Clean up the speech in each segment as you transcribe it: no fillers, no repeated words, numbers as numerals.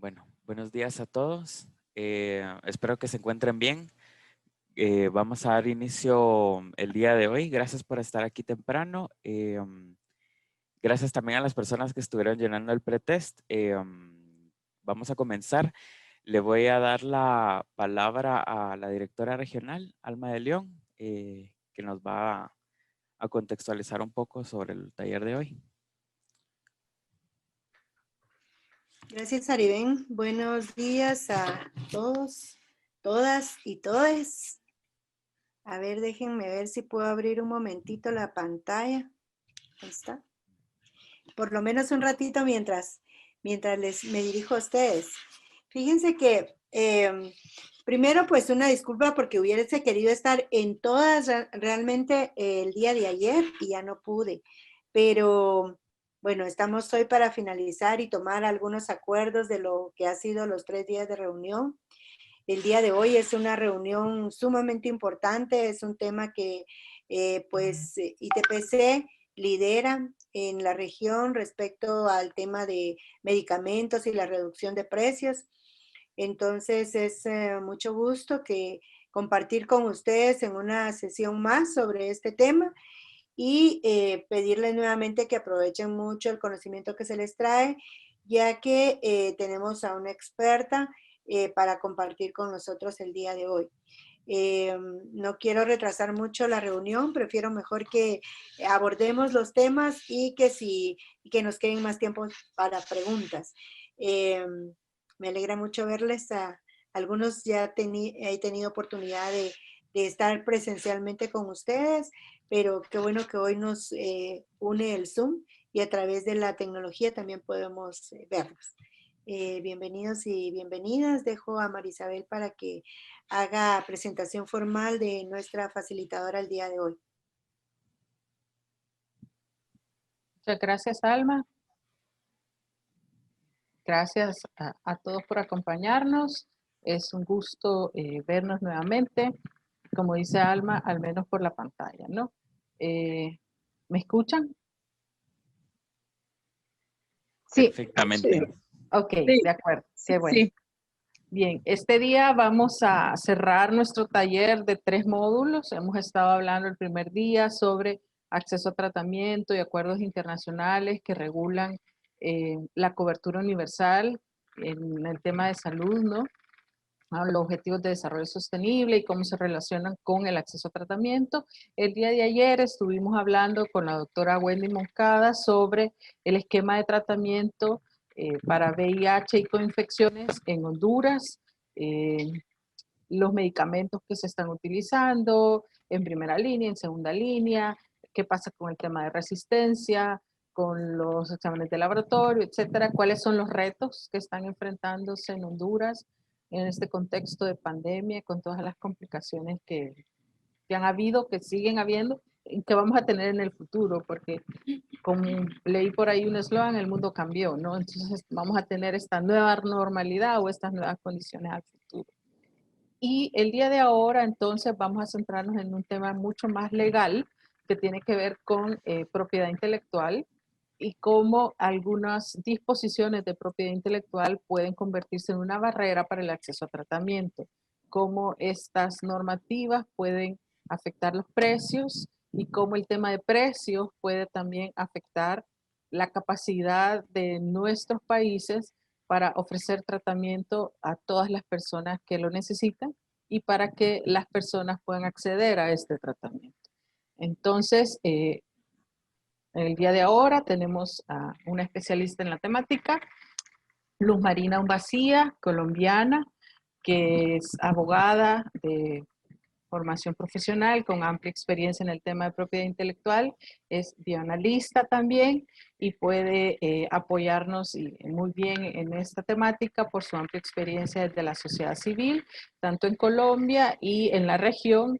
Bueno, buenos días a todos. Espero que se encuentren bien. Vamos a dar inicio el día de hoy. Gracias por estar aquí temprano. Gracias también a las personas que estuvieron llenando el pretest. Vamos a comenzar. Le voy a dar la palabra a la directora regional, Alma de León, que nos va a contextualizar un poco sobre el taller de hoy. Gracias, Aribén. Buenos días a todos, todas y todes. A ver, déjenme ver si puedo abrir un momentito la pantalla. Ahí está. Por lo menos un ratito mientras me dirijo a ustedes. Fíjense que primero pues una disculpa porque hubiese querido estar en todas realmente el día de ayer y ya no pude. Pero bueno, estamos hoy para finalizar y tomar algunos acuerdos de lo que ha sido los 3 días de reunión. El día de hoy es una reunión sumamente importante, es un tema que ITPC lidera en la región respecto al tema de medicamentos y la reducción de precios. Entonces es mucho gusto que compartir con ustedes en una sesión más sobre este tema y pedirles nuevamente que aprovechen mucho el conocimiento que se les trae, ya que tenemos a una experta para compartir con nosotros el día de hoy. No quiero retrasar mucho la reunión, prefiero mejor que abordemos los temas y que nos queden más tiempo para preguntas. Me alegra mucho verles a algunos, ya he tenido oportunidad de estar presencialmente con ustedes, pero qué bueno que hoy nos une el Zoom y a través de la tecnología también podemos verlos. Bienvenidos y bienvenidas. Dejo a Marisabel para que haga presentación formal de nuestra facilitadora el día de hoy. Muchas gracias, Alma. Gracias a todos por acompañarnos. Es un gusto vernos nuevamente, como dice Alma, al menos por la pantalla, ¿no? ¿Me escuchan? Sí. Perfectamente. Ok, Sí. de acuerdo. Qué bueno. Sí. Bien, este día vamos a cerrar nuestro taller de 3 módulos. Hemos estado hablando el primer día sobre acceso a tratamiento y acuerdos internacionales que regulan la cobertura universal en el tema de salud, ¿no? Los objetivos de desarrollo sostenible y cómo se relacionan con el acceso a tratamiento. El día de ayer estuvimos hablando con la doctora Wendy Moncada sobre el esquema de tratamiento para VIH y coinfecciones en Honduras, los medicamentos que se están utilizando en primera línea, en segunda línea, qué pasa con el tema de resistencia, con los exámenes de laboratorio, etcétera, cuáles son los retos que están enfrentándose en Honduras en este contexto de pandemia, con todas las complicaciones que han habido, que siguen habiendo, y que vamos a tener en el futuro, porque como leí por ahí un eslogan, el mundo cambió, ¿no? Entonces vamos a tener esta nueva normalidad o estas nuevas condiciones al futuro. Y el día de ahora, entonces, vamos a centrarnos en un tema mucho más legal que tiene que ver con propiedad intelectual y cómo algunas disposiciones de propiedad intelectual pueden convertirse en una barrera para el acceso a tratamiento, cómo estas normativas pueden afectar los precios y cómo el tema de precios puede también afectar la capacidad de nuestros países para ofrecer tratamiento a todas las personas que lo necesitan y para que las personas puedan acceder a este tratamiento. Entonces, el día de ahora tenemos a una especialista en la temática, Luz Marina Umbacía, colombiana, que es abogada de formación profesional con amplia experiencia en el tema de propiedad intelectual, es bioanalista también y puede apoyarnos muy bien en esta temática por su amplia experiencia desde la sociedad civil, tanto en Colombia y en la región,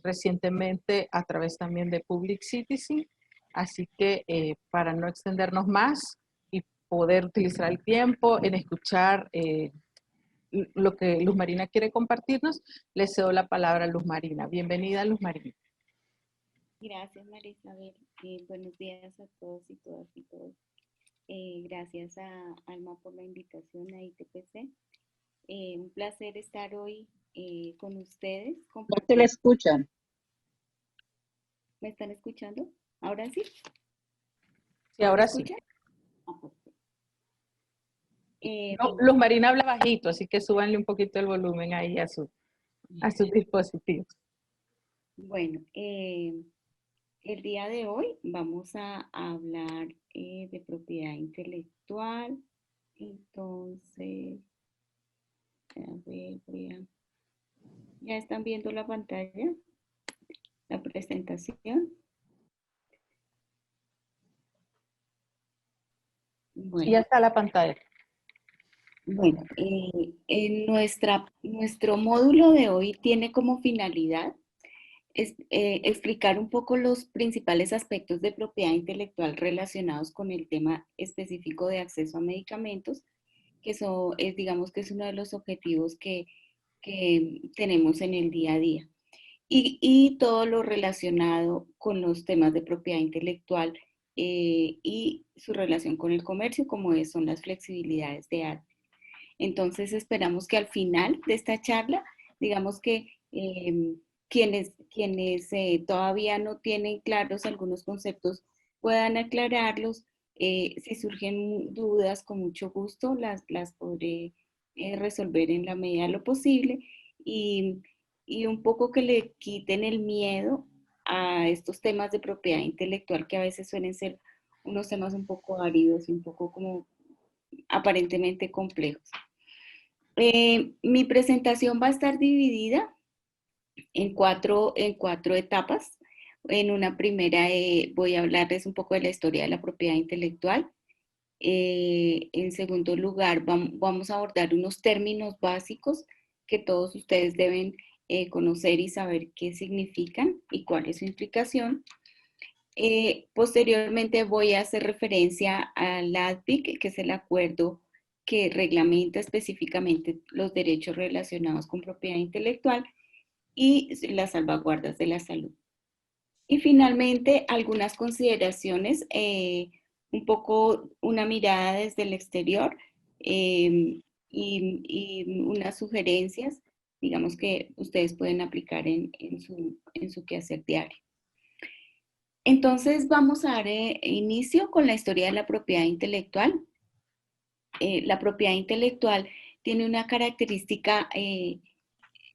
recientemente a través también de Public Citizen. Así que para no extendernos más y poder utilizar el tiempo en escuchar lo que Luz Marina quiere compartirnos, le cedo la palabra a Luz Marina. Bienvenida, Luz Marina. Gracias, Marisabel. Buenos días a todos y todas y todos. Gracias a Alma por la invitación a ITPC. Un placer estar hoy con ustedes. No se le escuchan. ¿Me están escuchando? ¿Ahora sí? Sí, ahora sí. ¿Escuchan? Ah, perfecto. No, Luz Marina habla bajito, así que súbanle un poquito el volumen ahí a sus dispositivos. Bueno, el día de hoy vamos a hablar de propiedad intelectual. Entonces, a ver, ¿ya están viendo la pantalla? La presentación. Sí, ya está la pantalla. Bueno, nuestro módulo de hoy tiene como finalidad explicar un poco los principales aspectos de propiedad intelectual relacionados con el tema específico de acceso a medicamentos, que digamos que es uno de los objetivos que tenemos en el día a día. Y todo lo relacionado con los temas de propiedad intelectual y su relación con el comercio, como son las flexibilidades de arte. Entonces esperamos que al final de esta charla, digamos que quienes todavía no tienen claros algunos conceptos puedan aclararlos. Si surgen dudas, con mucho gusto las podré resolver en la medida de lo posible y un poco que le quiten el miedo a estos temas de propiedad intelectual que a veces suelen ser unos temas un poco áridos y un poco como aparentemente complejos. Mi presentación va a estar dividida en cuatro etapas. En una primera voy a hablarles un poco de la historia de la propiedad intelectual. En segundo lugar, vamos a abordar unos términos básicos que todos ustedes deben conocer y saber qué significan y cuál es su implicación. Posteriormente voy a hacer referencia al ADPIC, que es el acuerdo que reglamenta específicamente los derechos relacionados con propiedad intelectual y las salvaguardas de la salud. Y finalmente, algunas consideraciones, un poco una mirada desde el exterior y unas sugerencias, digamos que ustedes pueden aplicar en su quehacer diario. Entonces vamos a dar inicio con la historia de la propiedad intelectual. La propiedad intelectual tiene una característica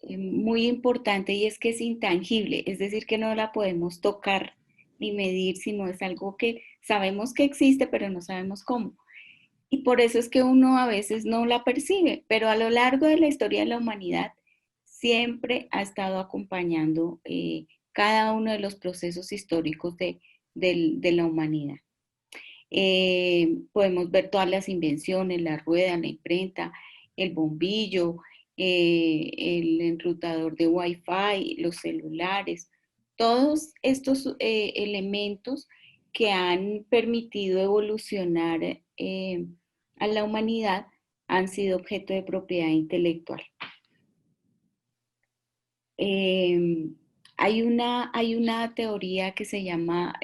muy importante y es que es intangible, es decir, que no la podemos tocar ni medir, sino es algo que sabemos que existe, pero no sabemos cómo. Y por eso es que uno a veces no la percibe, pero a lo largo de la historia de la humanidad siempre ha estado acompañando cada uno de los procesos históricos de la humanidad. Podemos ver todas las invenciones, la rueda, la imprenta, el bombillo, el enrutador de Wi-Fi, los celulares, todos estos elementos que han permitido evolucionar a la humanidad han sido objeto de propiedad intelectual. Hay una teoría que se llama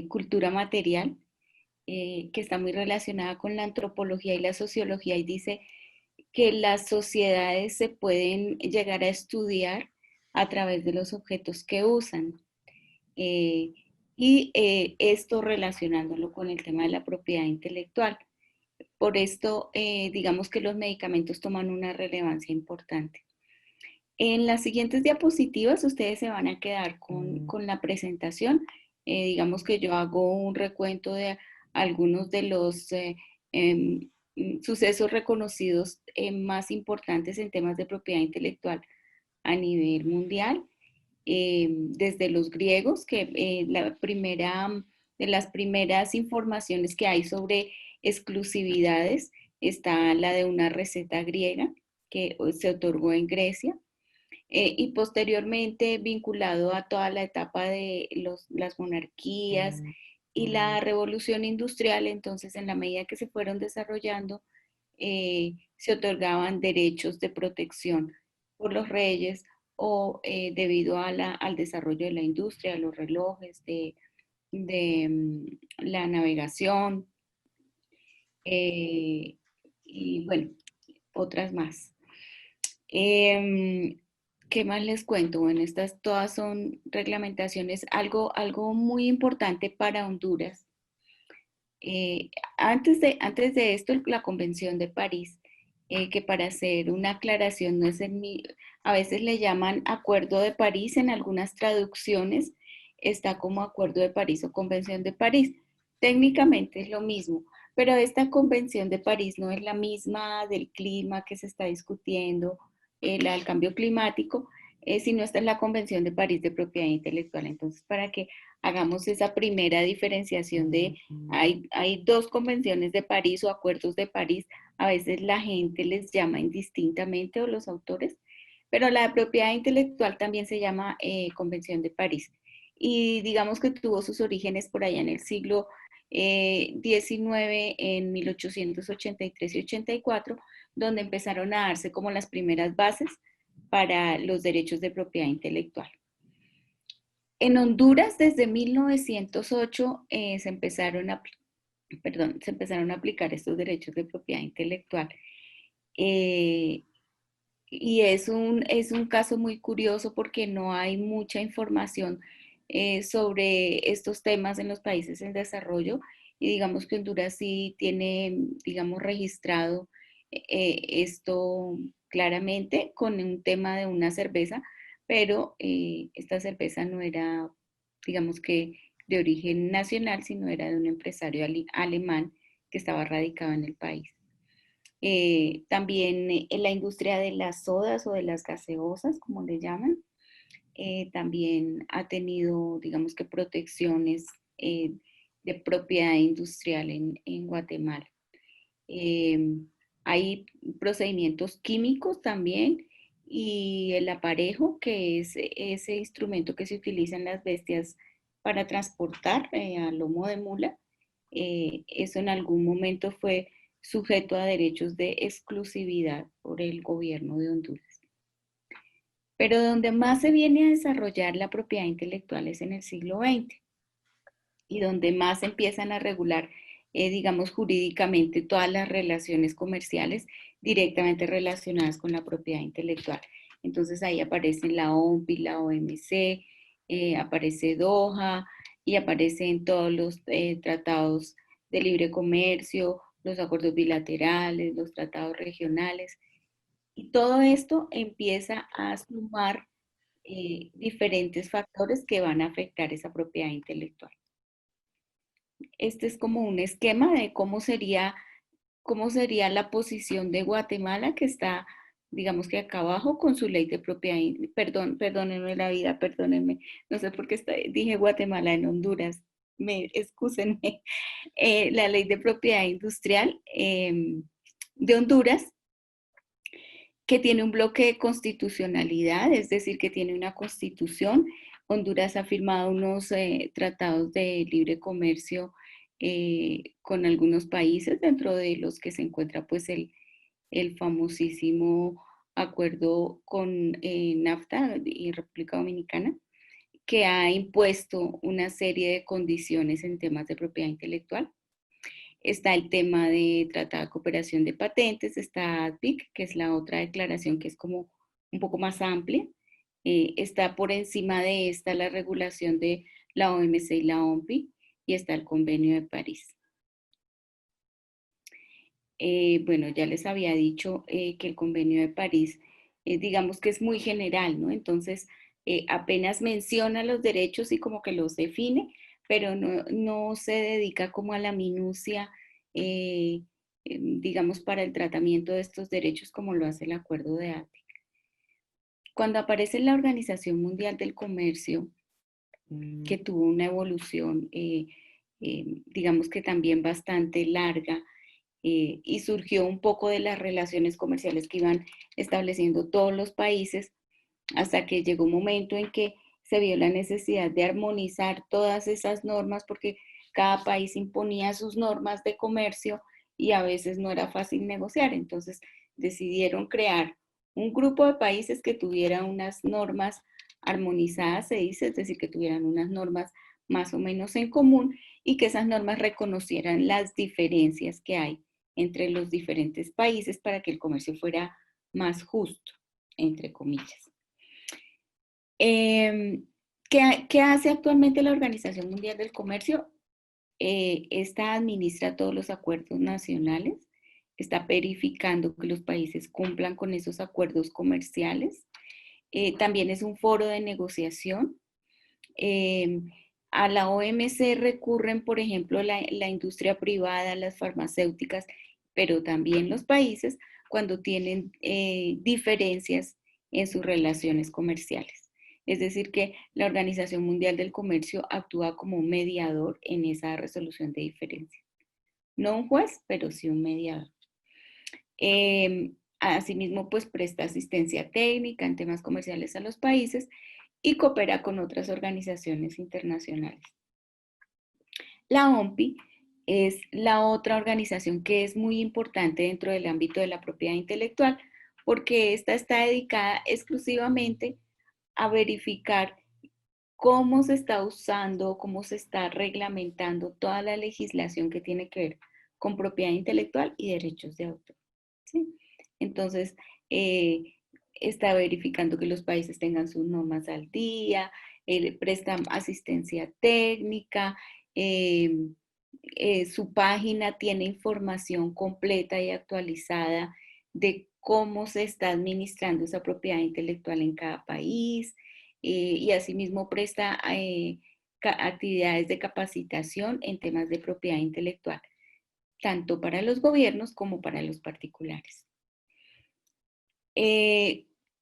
cultura material, que está muy relacionada con la antropología y la sociología, y dice que las sociedades se pueden llegar a estudiar a través de los objetos que usan. Esto relacionándolo con el tema de la propiedad intelectual. Por esto, digamos que los medicamentos toman una relevancia importante. En las siguientes diapositivas ustedes se van a quedar con la presentación. Digamos que yo hago un recuento de algunos de los sucesos reconocidos más importantes en temas de propiedad intelectual a nivel mundial. Desde los griegos, que de las primeras informaciones que hay sobre exclusividades está la de una receta griega que se otorgó en Grecia. Y posteriormente vinculado a toda la etapa de las monarquías y la revolución industrial. Entonces, en la medida que se fueron desarrollando, se otorgaban derechos de protección por los reyes o debido a al desarrollo de la industria, los relojes, de la navegación, y bueno, otras más. ¿Qué más les cuento? Bueno, estas todas son reglamentaciones. Algo muy importante para Honduras. Antes de esto, la Convención de París, que para hacer una aclaración, no es a veces le llaman Acuerdo de París, en algunas traducciones está como Acuerdo de París o Convención de París. Técnicamente es lo mismo, pero esta Convención de París no es la misma del clima que se está discutiendo, la del cambio climático, sino esta es la Convención de París de propiedad intelectual. Entonces, para que hagamos esa primera diferenciación de, hay dos convenciones de París o acuerdos de París, a veces la gente les llama indistintamente o los autores, pero la de propiedad intelectual también se llama Convención de París. Y digamos que tuvo sus orígenes por allá en el siglo XIX, en 1883 y 84, donde empezaron a darse como las primeras bases para los derechos de propiedad intelectual. En Honduras, desde 1908, se empezaron a aplicar estos derechos de propiedad intelectual. Y es un caso muy curioso porque no hay mucha información sobre estos temas en los países en desarrollo, y digamos que Honduras sí tiene, digamos, registrado esto claramente con un tema de una cerveza, pero esta cerveza no era, digamos que de origen nacional, sino era de un empresario alemán que estaba radicado en el país. También en la industria de las sodas o de las gaseosas, como le llaman, también ha tenido, digamos que, protecciones de propiedad industrial en Guatemala. Hay procedimientos químicos también, y el aparejo, que es ese instrumento que se utiliza en las bestias para transportar a lomo de mula, eso en algún momento fue sujeto a derechos de exclusividad por el gobierno de Honduras. Pero donde más se viene a desarrollar la propiedad intelectual es en el siglo XX, y donde más empiezan a regular, digamos, jurídicamente todas las relaciones comerciales directamente relacionadas con la propiedad intelectual. Entonces ahí aparecen la OMPI, la OMC, aparece Doha, y aparecen todos los tratados de libre comercio, los acuerdos bilaterales, los tratados regionales. Y todo esto empieza a sumar diferentes factores que van a afectar esa propiedad intelectual. Este es como un esquema de cómo sería la posición de Guatemala, que está, digamos que acá abajo, con su ley de propiedad, perdónenme la vida, perdónenme, no sé por qué dije Guatemala, en Honduras, excúsenme, la ley de propiedad industrial de Honduras, que tiene un bloque de constitucionalidad, es decir, que tiene una constitución. Honduras ha firmado unos tratados de libre comercio con algunos países, dentro de los que se encuentra pues el famosísimo acuerdo con NAFTA y República Dominicana, que ha impuesto una serie de condiciones en temas de propiedad intelectual. Está el tema de Tratado de Cooperación de Patentes, está ADPIC, que es la otra declaración que es como un poco más amplia. Está por encima de esta la regulación de la OMC y la OMPI, y está el Convenio de París. Bueno, ya les había dicho que el Convenio de París, digamos que es muy general, ¿no? Entonces, apenas menciona los derechos y como que los define, pero no se dedica como a la minucia, digamos, para el tratamiento de estos derechos como lo hace el Acuerdo de ADPIC. Cuando aparece la Organización Mundial del Comercio, que tuvo una evolución, digamos que también bastante larga, y surgió un poco de las relaciones comerciales que iban estableciendo todos los países, hasta que llegó un momento en que se vio la necesidad de armonizar todas esas normas, porque cada país imponía sus normas de comercio y a veces no era fácil negociar. Entonces decidieron crear un grupo de países que tuvieran unas normas armonizadas, se dice, es decir, que tuvieran unas normas más o menos en común, y que esas normas reconocieran las diferencias que hay entre los diferentes países para que el comercio fuera más justo, entre comillas. ¿Qué hace actualmente la Organización Mundial del Comercio? Esta administra todos los acuerdos nacionales, está verificando que los países cumplan con esos acuerdos comerciales. También es un foro de negociación. A la OMC recurren, por ejemplo, la industria privada, las farmacéuticas, pero también los países cuando tienen diferencias en sus relaciones comerciales. Es decir, que la Organización Mundial del Comercio actúa como un mediador en esa resolución de diferencias. No un juez, pero sí un mediador. Asimismo, pues presta asistencia técnica en temas comerciales a los países y coopera con otras organizaciones internacionales. La OMPI es la otra organización que es muy importante dentro del ámbito de la propiedad intelectual porque esta está dedicada exclusivamente a verificar cómo se está usando, cómo se está reglamentando toda la legislación que tiene que ver con propiedad intelectual y derechos de autor. ¿Sí? Entonces, está verificando que los países tengan sus normas al día, prestan asistencia técnica, su página tiene información completa y actualizada de cómo se está administrando esa propiedad intelectual en cada país, y asimismo presta actividades de capacitación en temas de propiedad intelectual, tanto para los gobiernos como para los particulares.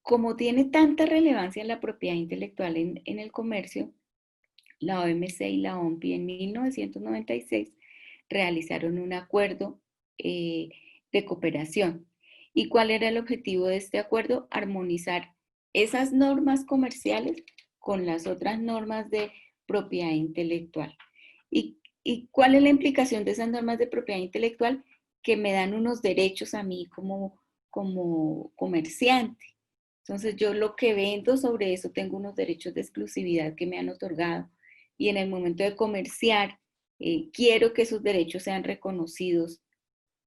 Como tiene tanta relevancia la propiedad intelectual en el comercio, la OMC y la OMPI en 1996 realizaron un acuerdo de cooperación. ¿Y cuál era el objetivo de este acuerdo? Armonizar esas normas comerciales con las otras normas de propiedad intelectual. ¿Y cuál es la implicación de esas normas de propiedad intelectual? Que me dan unos derechos a mí como comerciante. Entonces yo lo que vendo sobre eso tengo unos derechos de exclusividad que me han otorgado y en el momento de comerciar quiero que esos derechos sean reconocidos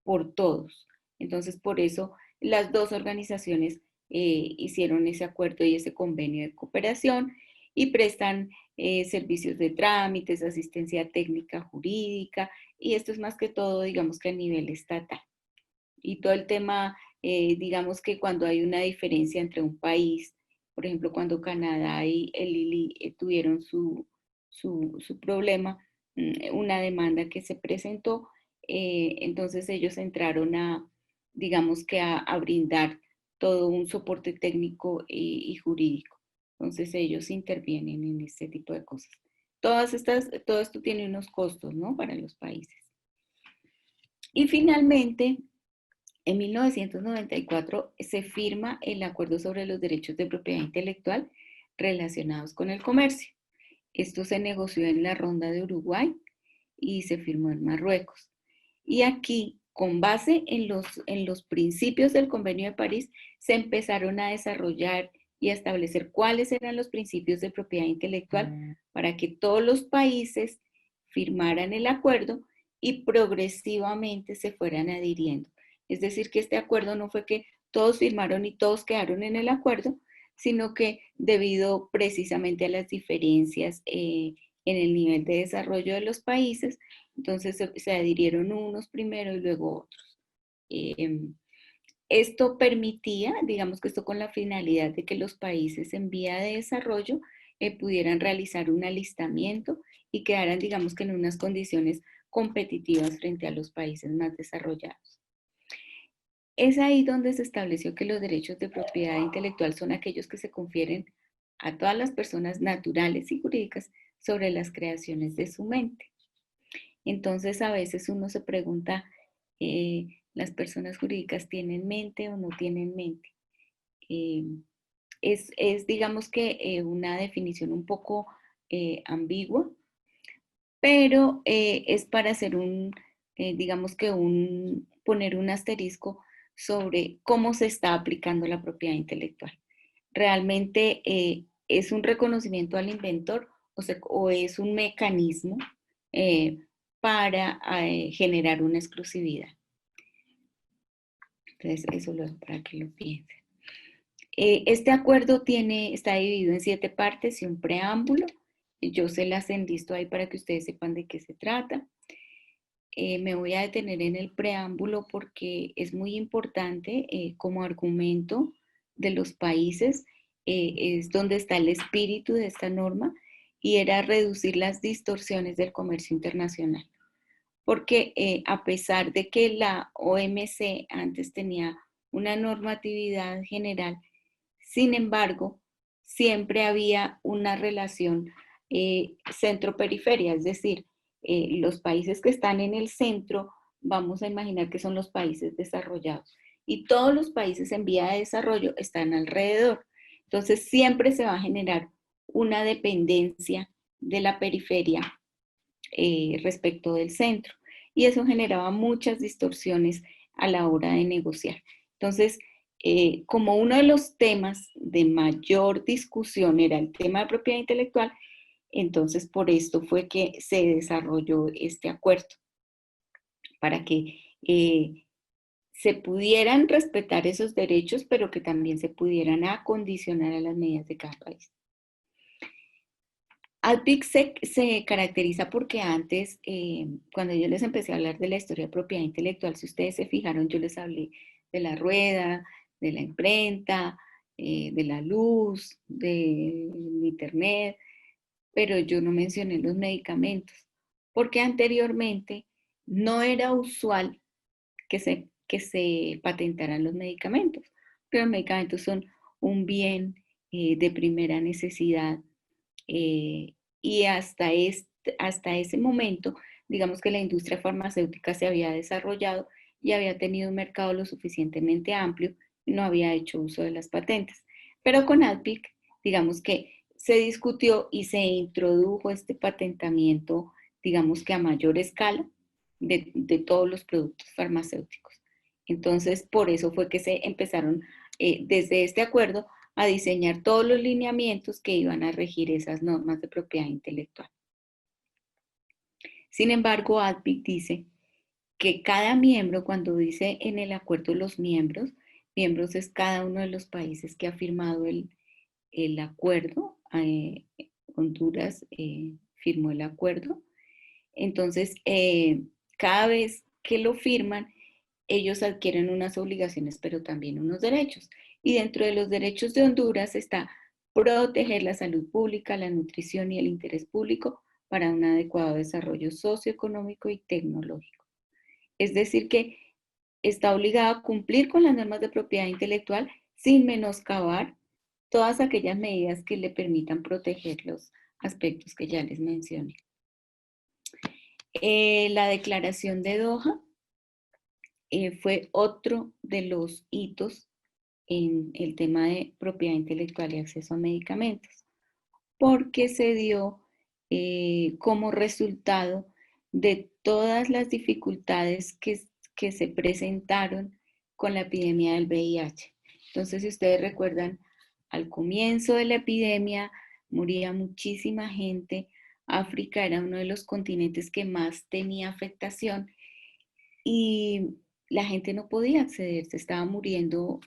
por todos. Entonces por eso las dos organizaciones hicieron ese acuerdo y ese convenio de cooperación y prestan servicios de trámites, asistencia técnica jurídica y esto es más que todo digamos que a nivel estatal. Y todo el tema, digamos que cuando hay una diferencia entre un país, por ejemplo, cuando Canadá y el ILI tuvieron su problema, una demanda que se presentó, entonces ellos entraron a, digamos que a brindar todo un soporte técnico y jurídico. Entonces ellos intervienen en este tipo de cosas. Todo esto tiene unos costos, ¿no? Para los países. Y finalmente, en 1994 se firma el Acuerdo sobre los Derechos de Propiedad Intelectual relacionados con el comercio. Esto se negoció en la Ronda de Uruguay y se firmó en Marruecos. Y aquí, con base en los principios del Convenio de París, se empezaron a desarrollar y a establecer cuáles eran los principios de propiedad intelectual para que todos los países firmaran el acuerdo y progresivamente se fueran adhiriendo. Es decir, que este acuerdo no fue que todos firmaron y todos quedaron en el acuerdo, sino que debido precisamente a las diferencias en el nivel de desarrollo de los países, entonces se adhirieron unos primero y luego otros. Esto permitía, digamos que esto con la finalidad de que los países en vía de desarrollo pudieran realizar un alistamiento y quedaran, digamos que en unas condiciones competitivas frente a los países más desarrollados. Es ahí donde se estableció que los derechos de propiedad intelectual son aquellos que se confieren a todas las personas naturales y jurídicas sobre las creaciones de su mente. Entonces a veces uno se pregunta, ¿las personas jurídicas tienen mente o no tienen mente? Es digamos que una definición un poco ambigua, pero es para hacer digamos que poner un asterisco sobre cómo se está aplicando la propiedad intelectual. ¿Realmente es un reconocimiento al inventor o es un mecanismo para generar una exclusividad? Entonces, eso lo dejo para que lo piensen. Este acuerdo está dividido en 7 partes y un preámbulo. Yo se las enlisto ahí para que ustedes sepan de qué se trata. Me voy a detener en el preámbulo porque es muy importante como argumento de los países, es donde está el espíritu de esta norma, y era reducir las distorsiones del comercio internacional. Porque a pesar de que la OMC antes tenía una normatividad general, sin embargo, siempre había una relación centro-periferia, es decir, los países que están en el centro, vamos a imaginar que son los países desarrollados, y todos los países en vía de desarrollo están alrededor. Entonces, siempre se va a generar una dependencia de la periferia respecto del centro, y eso generaba muchas distorsiones a la hora de negociar. Entonces, como uno de los temas de mayor discusión era el tema de propiedad intelectual, entonces por esto fue que se desarrolló este acuerdo, para que se pudieran respetar esos derechos, pero que también se pudieran acondicionar a las medidas de cada país. ALPIC se caracteriza porque antes, cuando yo les empecé a hablar de la historia de propiedad intelectual, si ustedes se fijaron, yo les hablé de la rueda, de la imprenta, de la luz, del internet, pero yo no mencioné los medicamentos, porque anteriormente no era usual que se patentaran los medicamentos, pero los medicamentos son un bien de primera necesidad. Y hasta ese momento, digamos que la industria farmacéutica se había desarrollado y había tenido un mercado lo suficientemente amplio y no había hecho uso de las patentes. Pero con ALPIC, digamos que se discutió y se introdujo este patentamiento, digamos que a mayor escala, de todos los productos farmacéuticos. Entonces, por eso fue que se empezaron desde este acuerdo a diseñar todos los lineamientos que iban a regir esas normas de propiedad intelectual. Sin embargo, ALPIC dice que cada miembro, cuando dice en el acuerdo los miembros es cada uno de los países que ha firmado el acuerdo. Honduras firmó el acuerdo. Entonces, cada vez que lo firman, ellos adquieren unas obligaciones, pero también unos derechos. Y dentro de los derechos de Honduras está proteger la salud pública, la nutrición y el interés público para un adecuado desarrollo socioeconómico y tecnológico. Es decir, que está obligado a cumplir con las normas de propiedad intelectual sin menoscabar todas aquellas medidas que le permitan proteger los aspectos que ya les mencioné. La declaración de Doha fue otro de los hitos en el tema de propiedad intelectual y acceso a medicamentos, porque se dio como resultado de todas las dificultades que se presentaron con la epidemia del VIH. Entonces, si ustedes recuerdan, al comienzo de la epidemia moría muchísima gente. África era uno de los continentes que más tenía afectación y la gente no podía acceder, se estaba muriendo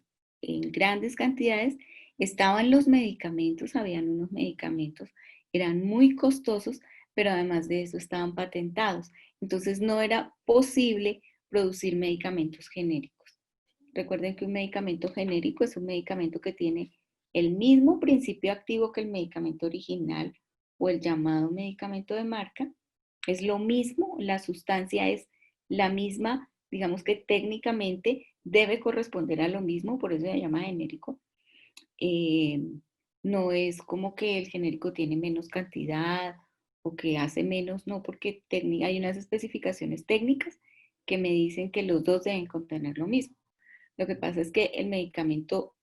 en grandes cantidades. Estaban los medicamentos, habían unos medicamentos, eran muy costosos, pero además de eso estaban patentados. Entonces no era posible producir medicamentos genéricos. Recuerden que un medicamento genérico es un medicamento que tiene el mismo principio activo que el medicamento original o el llamado medicamento de marca. Es lo mismo, la sustancia es la misma, digamos que técnicamente debe corresponder a lo mismo, por eso se llama genérico. No es como que el genérico tiene menos cantidad o que hace menos, no, porque hay unas especificaciones técnicas que me dicen que los dos deben contener lo mismo. Lo que pasa es que el medicamento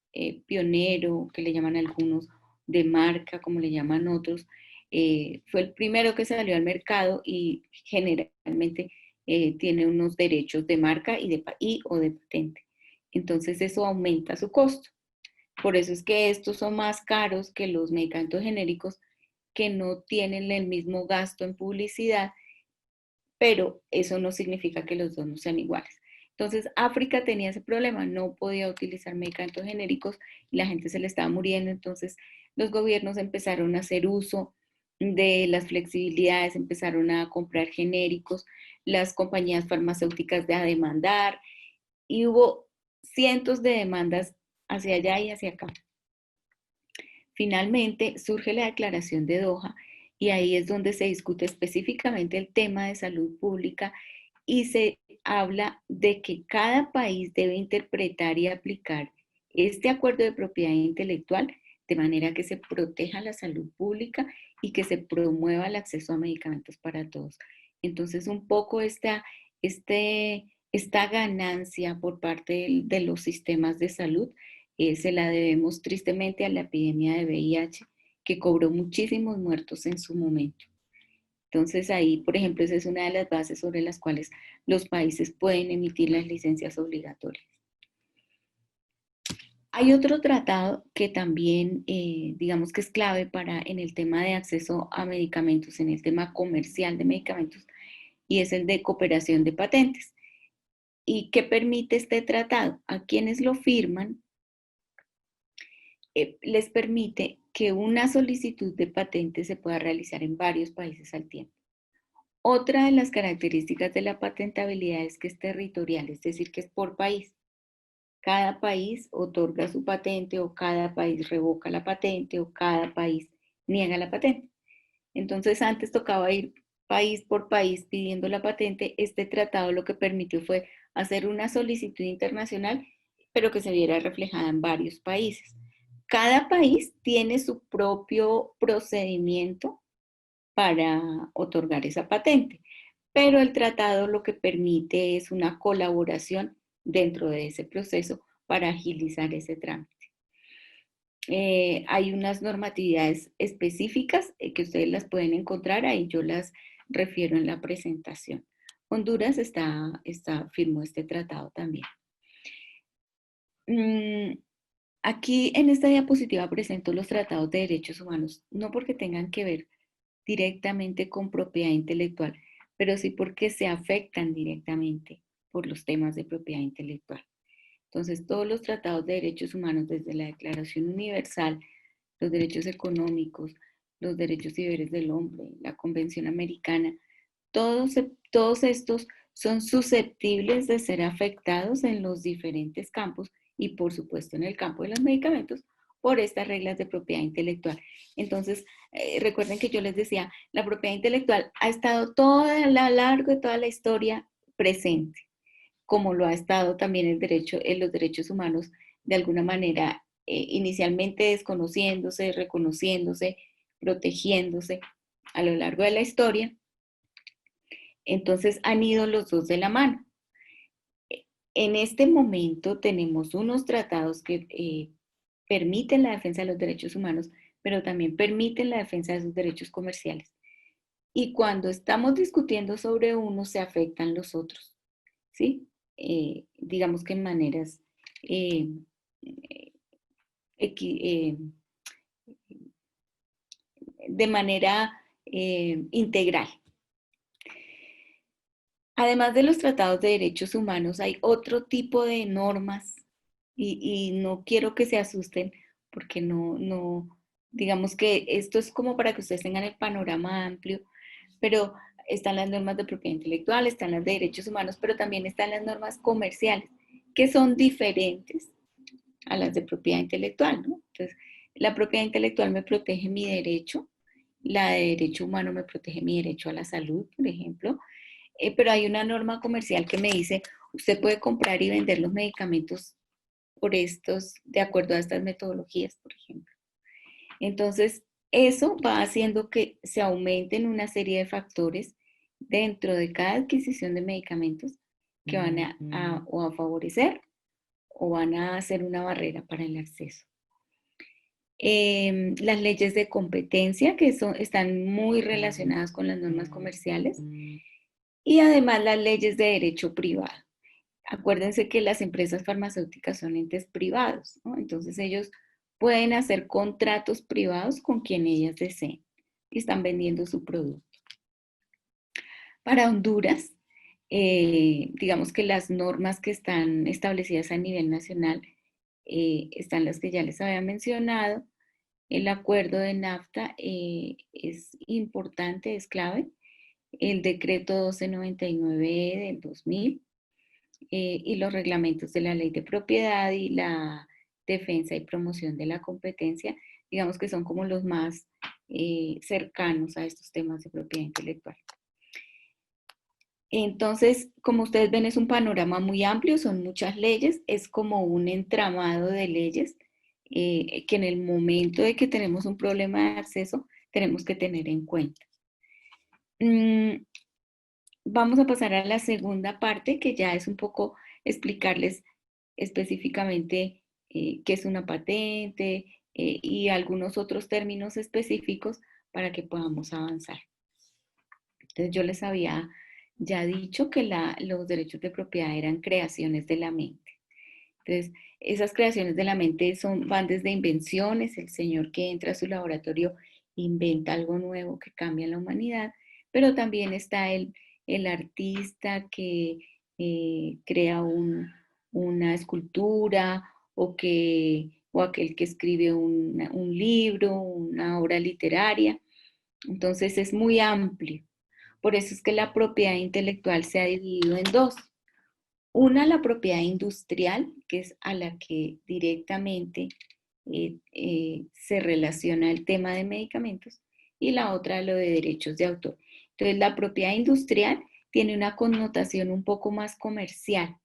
pionero, que le llaman algunos, de marca, como le llaman otros, fue el primero que salió al mercado y generalmente tiene unos derechos de marca o de patente. Entonces eso aumenta su costo. Por eso es que estos son más caros que los medicamentos genéricos, que no tienen el mismo gasto en publicidad, pero eso no significa que los dos no sean iguales. Entonces, África tenía ese problema, no podía utilizar medicamentos genéricos y la gente se le estaba muriendo. Entonces, los gobiernos empezaron a hacer uso de las flexibilidades, empezaron a comprar genéricos, las compañías farmacéuticas a demandar, y hubo cientos de demandas hacia allá y hacia acá. Finalmente, surge la Declaración de Doha, y ahí es donde se discute específicamente el tema de salud pública y se habla de que cada país debe interpretar y aplicar este acuerdo de propiedad intelectual de manera que se proteja la salud pública y que se promueva el acceso a medicamentos para todos. Entonces, un poco esta ganancia por parte de los sistemas de salud se la debemos tristemente a la epidemia de VIH, que cobró muchísimos muertos en su momento. Entonces ahí, por ejemplo, esa es una de las bases sobre las cuales los países pueden emitir las licencias obligatorias. Hay otro tratado que también, digamos que es clave en el tema de acceso a medicamentos, en el tema comercial de medicamentos, y es el de cooperación de patentes. ¿Y qué permite este tratado? A quienes lo firman, les permite que una solicitud de patente se pueda realizar en varios países al tiempo. Otra de las características de la patentabilidad es que es territorial, es decir, que es por país. Cada país otorga su patente, o cada país revoca la patente, o cada país niega la patente. Entonces, antes tocaba ir país por país pidiendo la patente. Este tratado lo que permitió fue hacer una solicitud internacional, pero que se viera reflejada en varios países. Cada país tiene su propio procedimiento para otorgar esa patente, pero el tratado lo que permite es una colaboración dentro de ese proceso para agilizar ese trámite. Hay unas normatividades específicas que ustedes las pueden encontrar, ahí yo las refiero en la presentación. Honduras firmó este tratado también. Aquí en esta diapositiva presento los tratados de derechos humanos, no porque tengan que ver directamente con propiedad intelectual, pero sí porque se afectan directamente por los temas de propiedad intelectual. Entonces, todos los tratados de derechos humanos, desde la Declaración Universal, los derechos económicos, los derechos y deberes del hombre, la Convención Americana, todos estos son susceptibles de ser afectados en los diferentes campos, y por supuesto en el campo de los medicamentos, por estas reglas de propiedad intelectual. Entonces, recuerden que yo les decía, la propiedad intelectual ha estado a lo largo de toda la historia presente, como lo ha estado también los derechos humanos, de alguna manera, inicialmente desconociéndose, reconociéndose, protegiéndose a lo largo de la historia. Entonces han ido los dos de la mano. En este momento tenemos unos tratados que permiten la defensa de los derechos humanos, pero también permiten la defensa de sus derechos comerciales. Y cuando estamos discutiendo sobre uno, se afectan los otros, ¿sí? Digamos que en maneras de manera integral. Además de los tratados de derechos humanos, hay otro tipo de normas, y no quiero que se asusten, porque digamos que esto es como para que ustedes tengan el panorama amplio, pero están las normas de propiedad intelectual, están las de derechos humanos, pero también están las normas comerciales, que son diferentes a las de propiedad intelectual, ¿no? Entonces, la propiedad intelectual me protege mi derecho, la de derecho humano me protege mi derecho a la salud, por ejemplo, pero hay una norma comercial que me dice, usted puede comprar y vender los medicamentos de acuerdo a estas metodologías, por ejemplo. Entonces, eso va haciendo que se aumenten una serie de factores dentro de cada adquisición de medicamentos que van a favorecer o van a hacer una barrera para el acceso. Las leyes de competencia, que están muy relacionadas con las normas comerciales, y además las leyes de derecho privado. Acuérdense que las empresas farmacéuticas son entes privados, ¿no? Entonces ellos pueden hacer contratos privados con quien ellas deseen y están vendiendo su producto. Para Honduras, digamos que las normas que están establecidas a nivel nacional están las que ya les había mencionado. El acuerdo de NAFTA es importante, es clave. El decreto 1299 del 2000 y los reglamentos de la ley de propiedad y la defensa y promoción de la competencia, digamos que son como los más cercanos a estos temas de propiedad intelectual. Entonces, como ustedes ven, es un panorama muy amplio, son muchas leyes, es como un entramado de leyes que en el momento de que tenemos un problema de acceso, tenemos que tener en cuenta. Vamos a pasar a la segunda parte, que ya es un poco explicarles específicamente qué es una patente y algunos otros términos específicos para que podamos avanzar. Entonces yo les había ya dicho que los derechos de propiedad eran creaciones de la mente. Entonces, esas creaciones de la mente van desde invenciones, el señor que entra a su laboratorio inventa algo nuevo que cambia la humanidad, pero también está el artista que crea una escultura o aquel que escribe un libro, una obra literaria. Entonces es muy amplio. Por eso es que la propiedad intelectual se ha dividido en dos. Una, la propiedad industrial, que es a la que directamente se relaciona el tema de medicamentos, y la otra, lo de derechos de autor. Entonces, la propiedad industrial tiene una connotación un poco más comercial,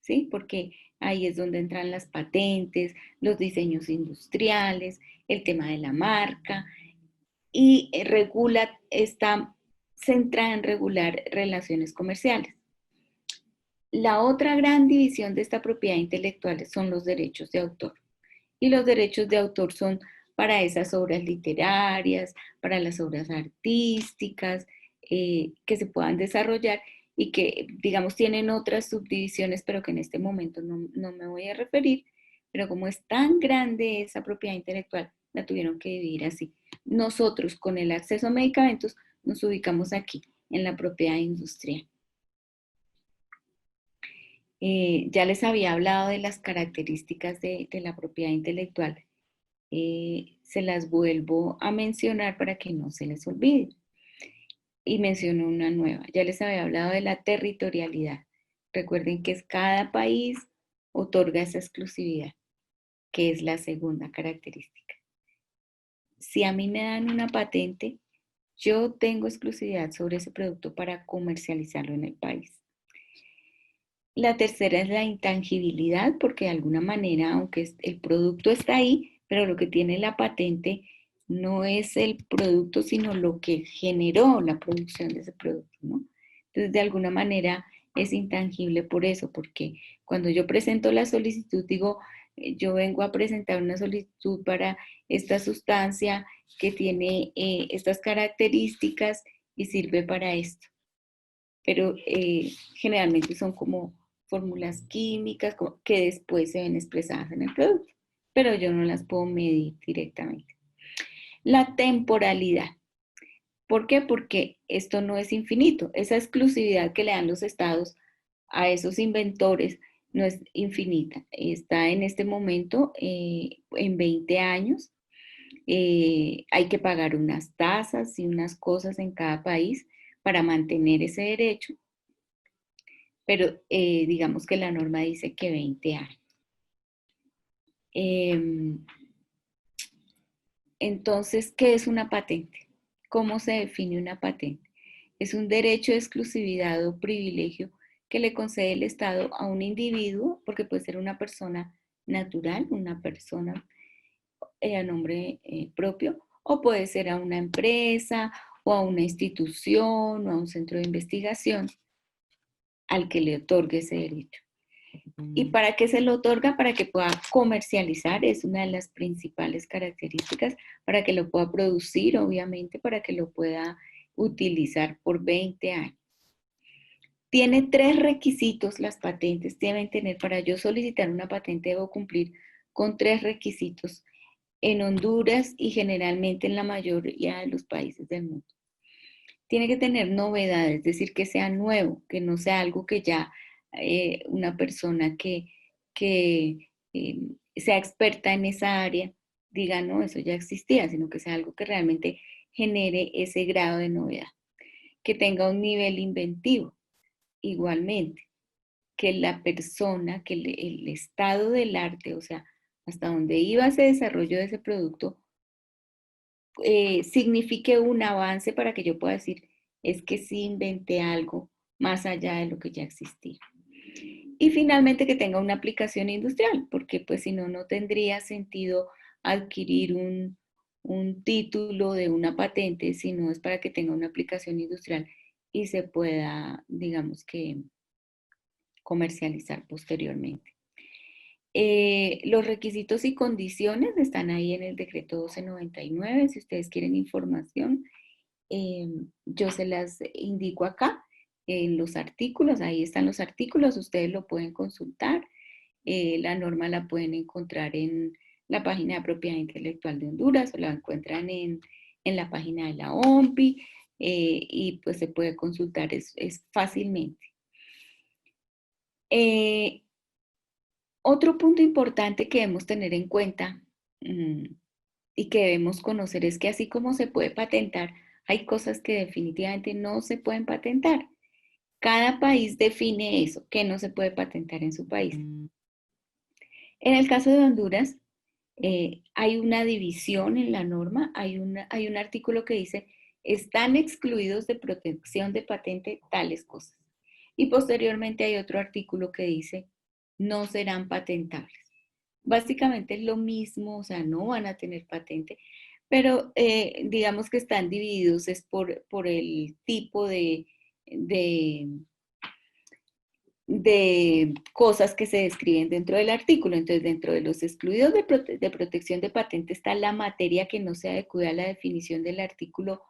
¿sí? Porque ahí es donde entran las patentes, los diseños industriales, el tema de la marca, y está centrada en regular relaciones comerciales. La otra gran división de esta propiedad intelectual son los derechos de autor. Y los derechos de autor son para esas obras literarias, para las obras artísticas, que se puedan desarrollar y que, digamos, tienen otras subdivisiones, pero que en este momento no me voy a referir. Pero como es tan grande esa propiedad intelectual, la tuvieron que dividir así. Nosotros, con el acceso a medicamentos, nos ubicamos aquí, en la propiedad industrial. Ya les había hablado de las características de la propiedad intelectual. Se las vuelvo a mencionar para que no se les olvide. Y menciono una nueva. Ya les había hablado de la territorialidad. Recuerden que cada país otorga esa exclusividad, que es la segunda característica. Si a mí me dan una patente, yo tengo exclusividad sobre ese producto para comercializarlo en el país. La tercera es la intangibilidad, porque de alguna manera, aunque el producto está ahí, pero lo que tiene la patente no es el producto, sino lo que generó la producción de ese producto, ¿no? Entonces, de alguna manera es intangible por eso, porque cuando yo presento la solicitud, digo, yo vengo a presentar una solicitud para esta sustancia que tiene estas características y sirve para esto. Pero generalmente son como fórmulas químicas que después se ven expresadas en el producto, pero yo no las puedo medir directamente. La temporalidad. ¿Por qué? Porque esto no es infinito. Esa exclusividad que le dan los estados a esos inventores no es infinita. Está en este momento en 20 años. Hay que pagar unas tasas y unas cosas en cada país para mantener ese derecho. Pero digamos que la norma dice que 20 años. Entonces, ¿qué es una patente? ¿Cómo se define una patente? Es un derecho de exclusividad o privilegio que le concede el Estado a un individuo, porque puede ser una persona natural, una persona a nombre propio, o puede ser a una empresa, o a una institución, o a un centro de investigación, al que le otorgue ese derecho. ¿Y para qué se lo otorga? Para que pueda comercializar, es una de las principales características, para que lo pueda producir, obviamente, para que lo pueda utilizar por 20 años. Tiene 3 requisitos las patentes, deben tener, para yo solicitar una patente debo cumplir con 3 requisitos en Honduras y generalmente en la mayoría de los países del mundo. tiene que tener novedad, es decir, que sea nuevo, que no sea algo que ya una persona que sea experta en esa área diga, no, eso ya existía, sino que sea algo que realmente genere ese grado de novedad, que tenga un nivel inventivo igualmente, que la persona, que el estado del arte, o sea, hasta donde iba ese desarrollo de ese producto, signifique un avance para que yo pueda decir, es que sí inventé algo más allá de lo que ya existía. Y finalmente que tenga una aplicación industrial, porque pues si no, no tendría sentido adquirir un título de una patente, si no es para que tenga una aplicación industrial y se pueda, digamos que, comercializar posteriormente. Los requisitos y condiciones están ahí en el decreto 1299. Si ustedes quieren información, yo se las indico acá en los artículos. Ahí están los artículos, ustedes lo pueden consultar. La norma la pueden encontrar en la página de propiedad intelectual de Honduras o la encuentran en la página de la OMPI y pues se puede consultar es fácilmente. Otro punto importante que debemos tener en cuenta y que debemos conocer es que así como se puede patentar, hay cosas que definitivamente no se pueden patentar. Cada país define eso, que no se puede patentar en su país. En el caso de Honduras, hay una división en la norma, hay un artículo que dice, están excluidos de protección de patente tales cosas. Y posteriormente hay otro artículo que dice, no serán patentables. Básicamente es lo mismo, o sea, no van a tener patente, pero digamos que están divididos es por el tipo de cosas que se describen dentro del artículo. Entonces, dentro de los excluidos de protección de patente está la materia que no se adecue a la definición del artículo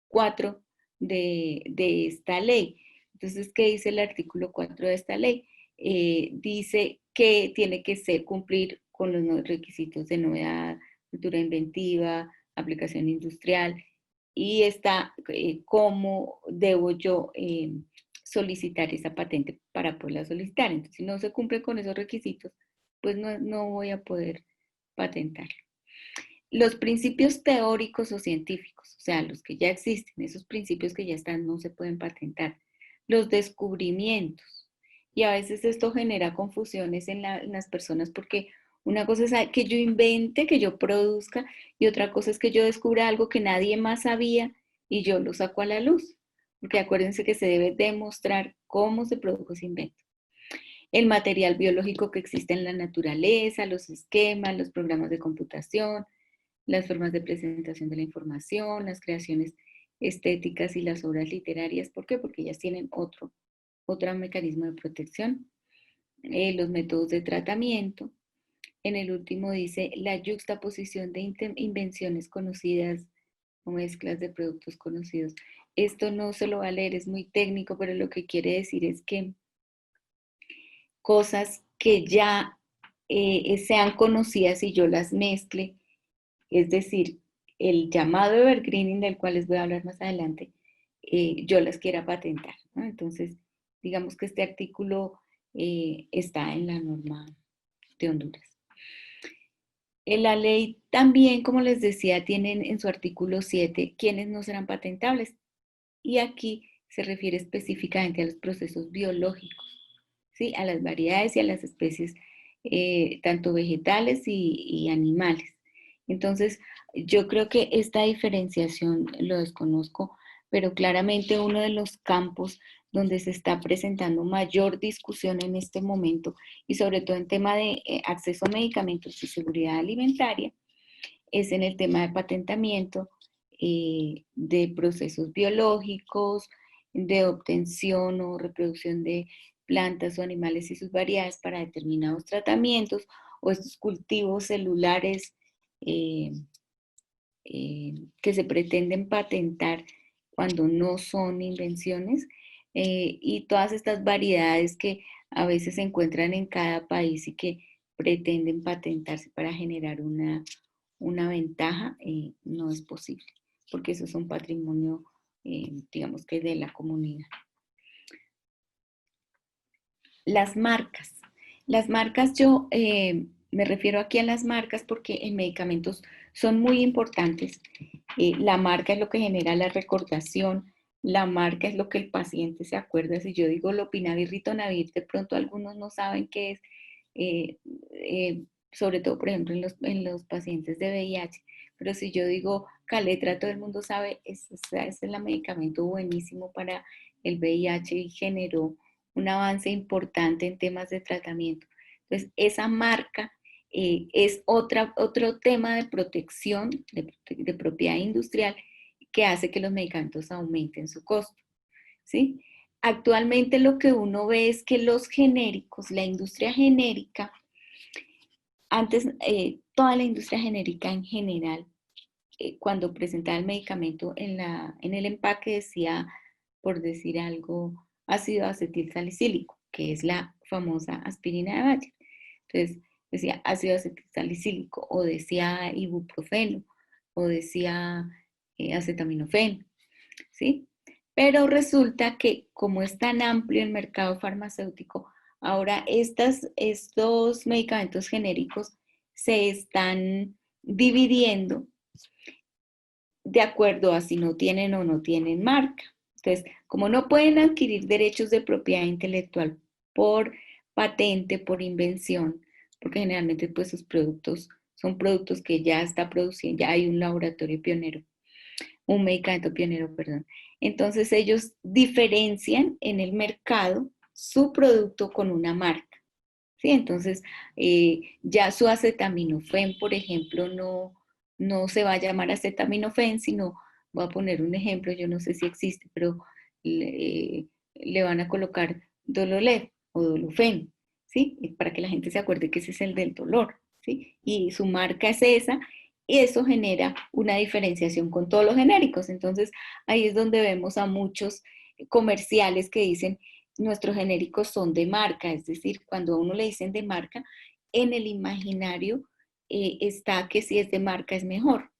4 de esta ley. Entonces, ¿qué dice el artículo 4 de esta ley? Dice que tiene que cumplir con los requisitos de novedad, cultura inventiva, aplicación industrial, y está cómo debo yo solicitar esa patente para poderla solicitar. Entonces, si no se cumple con esos requisitos, pues no voy a poder patentarlo. Los principios teóricos o científicos, o sea, los que ya existen, esos principios que ya están, no se pueden patentar. Los descubrimientos. Y a veces esto genera confusiones en las personas porque una cosa es que yo invente, que yo produzca, y otra cosa es que yo descubra algo que nadie más sabía y yo lo saco a la luz. Porque acuérdense que se debe demostrar cómo se produjo ese invento. El material biológico que existe en la naturaleza, los esquemas, los programas de computación, las formas de presentación de la información, las creaciones estéticas y las obras literarias. ¿Por qué? Porque ellas tienen otro mecanismo de protección. Los métodos de tratamiento. En el último dice la yuxtaposición de invenciones conocidas o mezclas de productos conocidos. Esto no se lo va a leer, es muy técnico, pero lo que quiere decir es que cosas que ya sean conocidas y yo las mezcle, es decir, el llamado evergreening del cual les voy a hablar más adelante, yo las quiera patentar, ¿no? Entonces, digamos que este artículo está en la norma de Honduras. En la ley también, como les decía, tienen en su artículo 7 quiénes no serán patentables. Y aquí se refiere específicamente a los procesos biológicos, ¿sí? A las variedades y a las especies, tanto vegetales y animales. Entonces, yo creo que esta diferenciación lo desconozco, pero claramente uno de los campos donde se está presentando mayor discusión en este momento y sobre todo en tema de acceso a medicamentos y seguridad alimentaria es en el tema de patentamiento de procesos biológicos, de obtención o reproducción de plantas o animales y sus variedades para determinados tratamientos o estos cultivos celulares que se pretenden patentar cuando no son invenciones y todas estas variedades que a veces se encuentran en cada país y que pretenden patentarse para generar una ventaja, no es posible, porque eso es un patrimonio digamos que de la comunidad. Las marcas. Las marcas, yo me refiero aquí a las marcas porque en medicamentos son muy importantes. La marca es lo que genera la recordación, la marca es lo que el paciente se acuerda. Si yo digo Lopinavir, Ritonavir, de pronto algunos no saben qué es, sobre todo, por ejemplo, en los pacientes de VIH. Pero si yo digo Caletra, todo el mundo sabe, ese es el medicamento buenísimo para el VIH y generó un avance importante en temas de tratamiento. Entonces, esa marca es otro tema de protección, de propiedad industrial, que hace que los medicamentos aumenten su costo, ¿sí? Actualmente lo que uno ve es que los genéricos, la industria genérica, antes toda la industria genérica en general, cuando presentaba el medicamento en el empaque decía, por decir algo, ácido acetil salicílico, que es la famosa aspirina de Bayer. Entonces decía ácido acetil salicílico, o decía ibuprofeno, o decía acetaminofén, ¿sí? Pero resulta que como es tan amplio el mercado farmacéutico, ahora estos medicamentos genéricos se están dividiendo de acuerdo a si no tienen o no tienen marca. Entonces, como no pueden adquirir derechos de propiedad intelectual por patente, por invención, porque generalmente pues sus productos son productos que ya está produciendo, ya hay un laboratorio pionero, un medicamento pionero, perdón. Entonces ellos diferencian en el mercado su producto con una marca. ¿Sí? Entonces, ya su acetaminofén, por ejemplo, no se va a llamar acetaminofén, sino, voy a poner un ejemplo, yo no sé si existe, pero le van a colocar Dololev o Dolofen, ¿sí? Para que la gente se acuerde que ese es el del dolor, ¿sí? Y su marca es esa, y eso genera una diferenciación con todos los genéricos. Entonces, ahí es donde vemos a muchos comerciales que dicen, nuestros genéricos son de marca, es decir, cuando a uno le dicen de marca, en el imaginario está que si es de marca es mejor.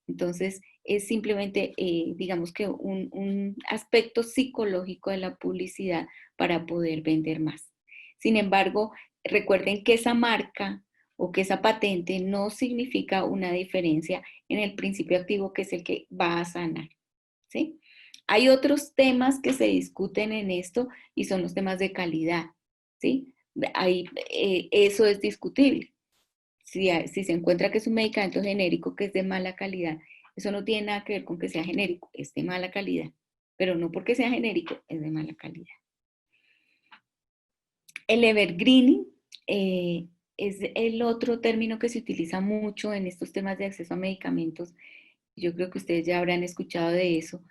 Entonces, es simplemente, digamos que un aspecto psicológico de la publicidad para poder vender más. Sin embargo, recuerden que esa marca o que esa patente no significa una diferencia en el principio activo, que es el que va a sanar, ¿sí? Hay otros temas que se discuten en esto y son los temas de calidad, ¿sí? Ahí, eso es discutible. Si se encuentra que es un medicamento genérico que es de mala calidad, eso no tiene nada que ver con que sea genérico, es de mala calidad, pero no porque sea genérico, es de mala calidad. El evergreening es el otro término que se utiliza mucho en estos temas de acceso a medicamentos. Yo creo que ustedes ya habrán escuchado de eso.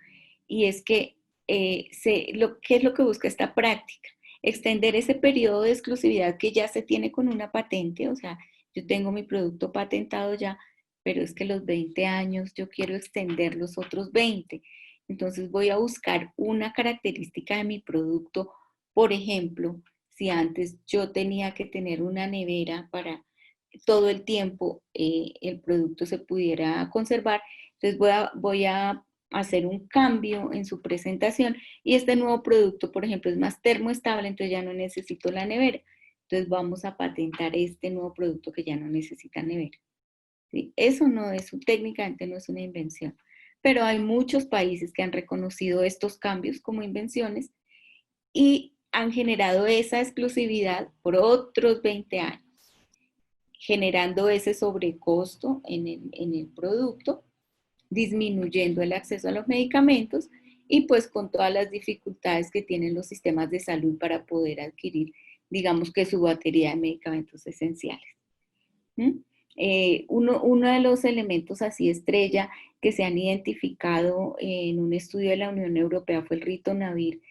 Y es que, ¿qué es lo que busca esta práctica? Extender ese periodo de exclusividad que ya se tiene con una patente, o sea, yo tengo mi producto patentado ya, pero es que los 20 años yo quiero extender los otros 20. Entonces voy a buscar una característica de mi producto. Por ejemplo, si antes yo tenía que tener una nevera para todo el tiempo el producto se pudiera conservar, entonces voy a hacer un cambio en su presentación y este nuevo producto, por ejemplo, es más termoestable, entonces ya no necesito la nevera. Entonces vamos a patentar este nuevo producto que ya no necesita nevera. ¿Sí? Eso no es, técnicamente no es una invención, pero hay muchos países que han reconocido estos cambios como invenciones y han generado esa exclusividad por otros 20 años, generando ese sobrecosto en el producto, disminuyendo el acceso a los medicamentos y pues con todas las dificultades que tienen los sistemas de salud para poder adquirir, digamos que su batería de medicamentos esenciales. Uno de los elementos así estrella que se han identificado en un estudio de la Unión Europea fue el ritonavir,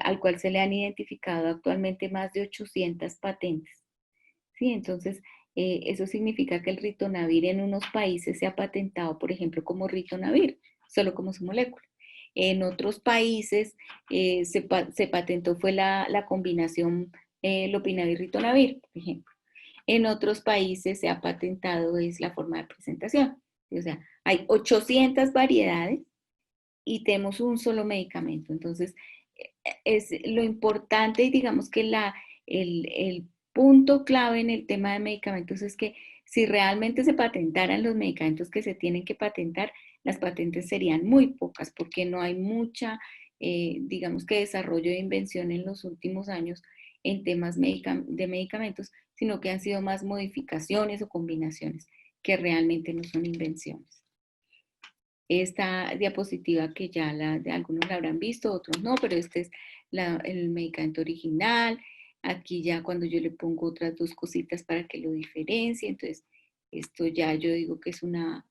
al cual se le han identificado actualmente más de 800 patentes. ¿Sí? Entonces, eso significa que el ritonavir en unos países se ha patentado, por ejemplo, como ritonavir, solo como su molécula. En otros países se patentó fue la combinación lopinavir-ritonavir, por ejemplo. En otros países se ha patentado es la forma de presentación. O sea, hay 800 variedades y tenemos un solo medicamento. Entonces, es lo importante, y digamos que el punto clave en el tema de medicamentos es que si realmente se patentaran los medicamentos que se tienen que patentar, las patentes serían muy pocas porque no hay mucha, digamos que desarrollo de invención en los últimos años en temas de medicamentos, sino que han sido más modificaciones o combinaciones que realmente no son invenciones. Esta diapositiva que ya de algunos la habrán visto, otros no, pero este es el medicamento original. Aquí ya cuando yo le pongo otras dos cositas para que lo diferencie, entonces esto ya yo digo que es una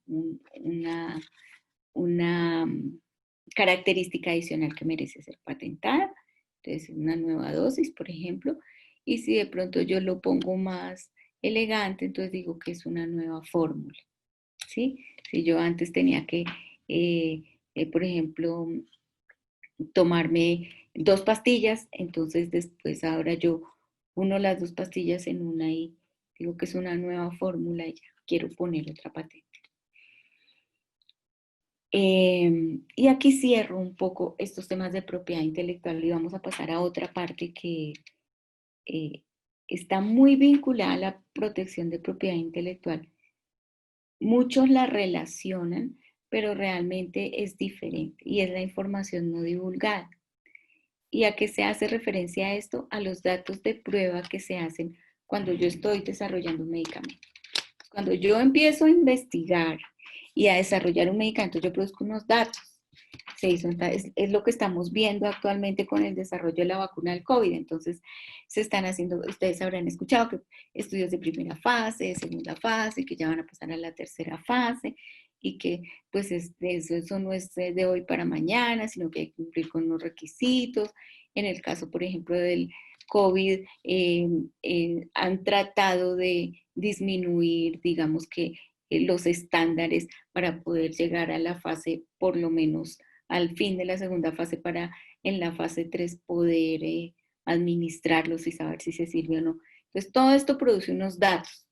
característica adicional que merece ser patentada. Entonces una nueva dosis, por ejemplo, y si de pronto yo lo pongo más elegante, entonces digo que es una nueva fórmula, ¿sí? Si yo antes tenía que, por ejemplo, tomarme 2 pastillas, entonces después ahora yo uno las 2 pastillas en una y digo que es una nueva fórmula y ya quiero poner otra patente. Y aquí cierro un poco estos temas de propiedad intelectual y vamos a pasar a otra parte que está muy vinculada a la protección de propiedad intelectual. Muchos la relacionan, pero realmente es diferente y es la información no divulgada. ¿Y a qué se hace referencia a esto? A los datos de prueba que se hacen cuando yo estoy desarrollando un medicamento. Cuando yo empiezo a investigar y a desarrollar un medicamento, yo produzco unos datos. Es lo que estamos viendo actualmente con el desarrollo de la vacuna del COVID. Entonces, se están haciendo, ustedes habrán escuchado que estudios de primera fase, de segunda fase, que ya van a pasar a la tercera fase y que pues eso no es de hoy para mañana, sino que hay que cumplir con unos requisitos. En el caso, por ejemplo, del COVID, han tratado de disminuir, digamos que los estándares para poder llegar a la fase, por lo menos al fin de la segunda fase, para en la fase 3 poder administrarlos y saber si se sirve o no. Entonces, todo esto produce unos datos.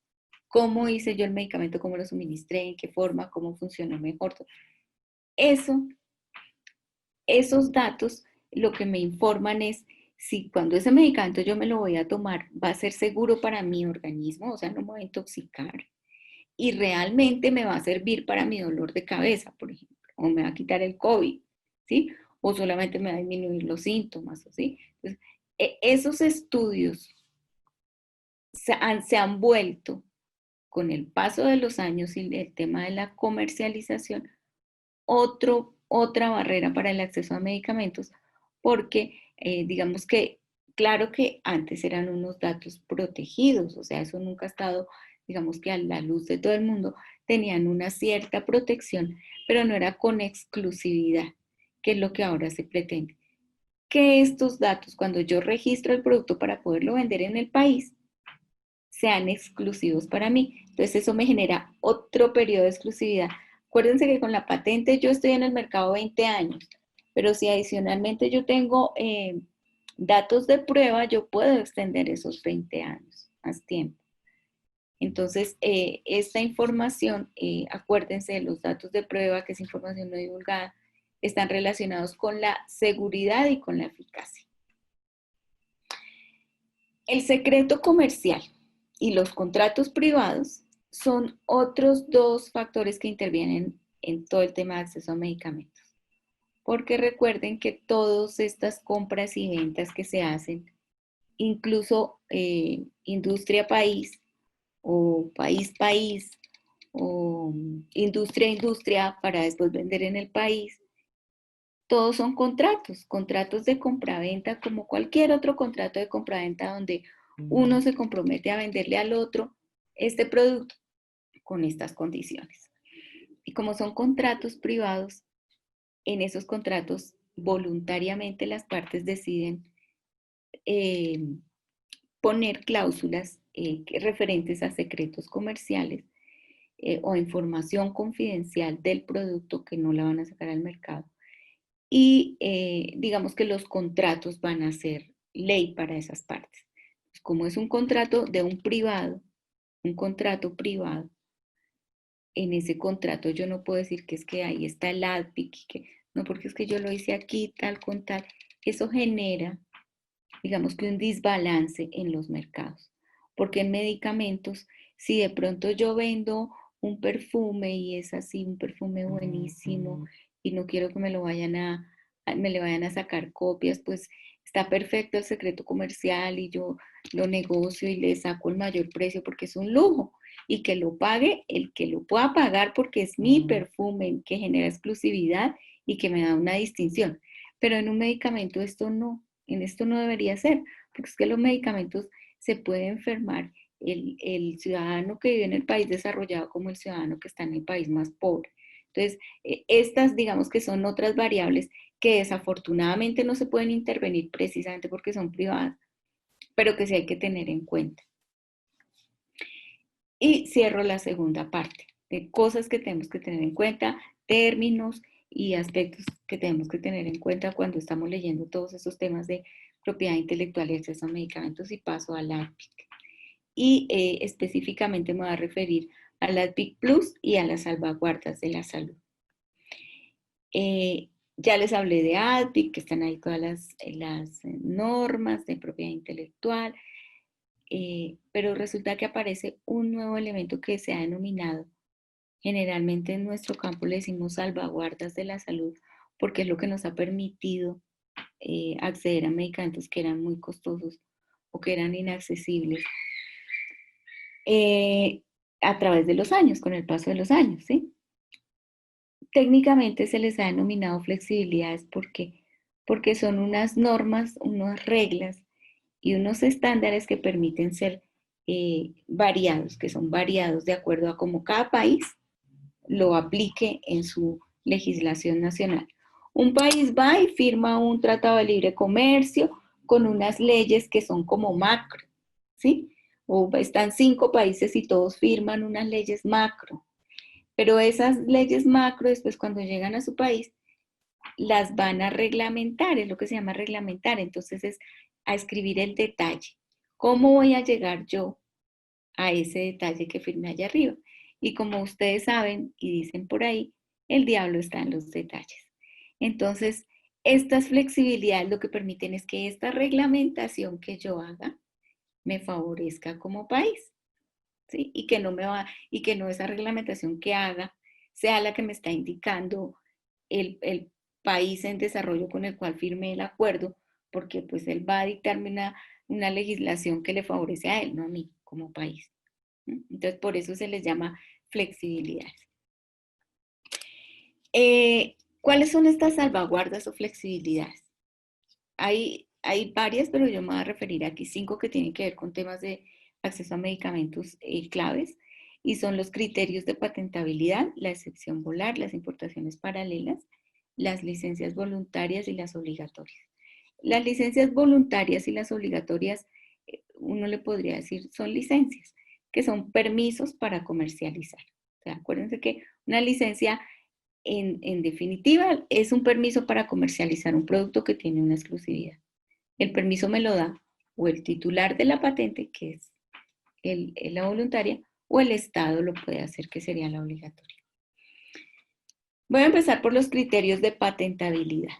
¿Cómo hice yo el medicamento? ¿Cómo lo suministré? ¿En qué forma? ¿Cómo funcionó mejor? Esos datos lo que me informan es si cuando ese medicamento yo me lo voy a tomar va a ser seguro para mi organismo, o sea, no me va a intoxicar, y realmente me va a servir para mi dolor de cabeza, por ejemplo, o me va a quitar el COVID, ¿sí? O solamente me va a disminuir los síntomas, ¿sí? Entonces, esos estudios se han vuelto, con el paso de los años y el tema de la comercialización, otra barrera para el acceso a medicamentos, porque digamos que, claro que antes eran unos datos protegidos, o sea, eso nunca ha estado, digamos que a la luz de todo el mundo, tenían una cierta protección, pero no era con exclusividad, que es lo que ahora se pretende. Que estos datos, cuando yo registro el producto para poderlo vender en el país, sean exclusivos para mí. Entonces eso me genera otro periodo de exclusividad. Acuérdense que con la patente yo estoy en el mercado 20 años, pero si adicionalmente yo tengo datos de prueba, yo puedo extender esos 20 años, más tiempo. Entonces, esta información, acuérdense de los datos de prueba, que es información no divulgada, están relacionados con la seguridad y con la eficacia. El secreto comercial y los contratos privados son otros 2 factores que intervienen en todo el tema de acceso a medicamentos. Porque recuerden que todas estas compras y ventas que se hacen, incluso industria país o país o industria para después vender en el país, todos son contratos de compraventa como cualquier otro contrato de compraventa donde uno se compromete a venderle al otro este producto con estas condiciones. Y como son contratos privados, en esos contratos voluntariamente las partes deciden poner cláusulas referentes a secretos comerciales o información confidencial del producto que no la van a sacar al mercado. Y digamos que los contratos van a ser ley para esas partes. Como es un contrato de un privado, un contrato privado, en ese contrato yo no puedo decir que es que ahí está el ADPIC, que no porque es que yo lo hice aquí, tal con tal. Eso genera, digamos que un desbalance en los mercados. Porque en medicamentos, si de pronto yo vendo un perfume y es así, un perfume buenísimo, y no quiero que me lo vayan me le vayan a sacar copias, pues está perfecto el secreto comercial y yo lo negocio y le saco el mayor precio porque es un lujo. Y que lo pague el que lo pueda pagar porque es mi perfume que genera exclusividad y que me da una distinción. Pero en un medicamento esto no, en esto no debería ser, porque es que los medicamentos se puede enfermar el ciudadano que vive en el país desarrollado como el ciudadano que está en el país más pobre. Entonces, estas digamos que son otras variables que desafortunadamente no se pueden intervenir precisamente porque son privadas, pero que sí hay que tener en cuenta. Y cierro la segunda parte de cosas que tenemos que tener en cuenta, términos y aspectos que tenemos que tener en cuenta cuando estamos leyendo todos esos temas de propiedad intelectual y acceso a medicamentos, y paso al ADPIC. Y específicamente me voy a referir al ADPIC Plus y a las salvaguardas de la salud. Ya les hablé de ADPIC, que están ahí todas las normas de propiedad intelectual, pero resulta que aparece un nuevo elemento que se ha denominado, generalmente en nuestro campo le decimos salvaguardas de la salud, porque es lo que nos ha permitido acceder a medicamentos que eran muy costosos o que eran inaccesibles a través de los años, con el paso de los años, ¿sí? Técnicamente se les ha denominado flexibilidades porque son unas normas, unas reglas y unos estándares que permiten ser variados, que son variados de acuerdo a cómo cada país lo aplique en su legislación nacional. Un país va y firma un tratado de libre comercio con unas leyes que son como macro, ¿sí? O están 5 países y todos firman unas leyes macro. Pero esas leyes macro, después cuando llegan a su país, las van a reglamentar, es lo que se llama reglamentar. Entonces es a escribir el detalle. ¿Cómo voy a llegar yo a ese detalle que firmé allá arriba? Y como ustedes saben y dicen por ahí, el diablo está en los detalles. Entonces, estas flexibilidades lo que permiten es que esta reglamentación que yo haga me favorezca como país, ¿sí? Y que no esa reglamentación que haga sea la que me está indicando el país en desarrollo con el cual firme el acuerdo, porque pues él va a dictarme una legislación que le favorece a él, no a mí como país. Entonces, por eso se les llama flexibilidad. ¿Cuáles son estas salvaguardas o flexibilidades? Hay varias, pero yo me voy a referir aquí 5 que tienen que ver con temas de acceso a medicamentos claves, y son los criterios de patentabilidad, la excepción volar, las importaciones paralelas, las licencias voluntarias y las obligatorias. Las licencias voluntarias y las obligatorias, uno le podría decir, son licencias, que son permisos para comercializar. O sea, acuérdense que una licencia, en definitiva, es un permiso para comercializar un producto que tiene una exclusividad. El permiso me lo da o el titular de la patente, que es la voluntaria, o el Estado lo puede hacer, que sería la obligatoria. Voy a empezar por los criterios de patentabilidad.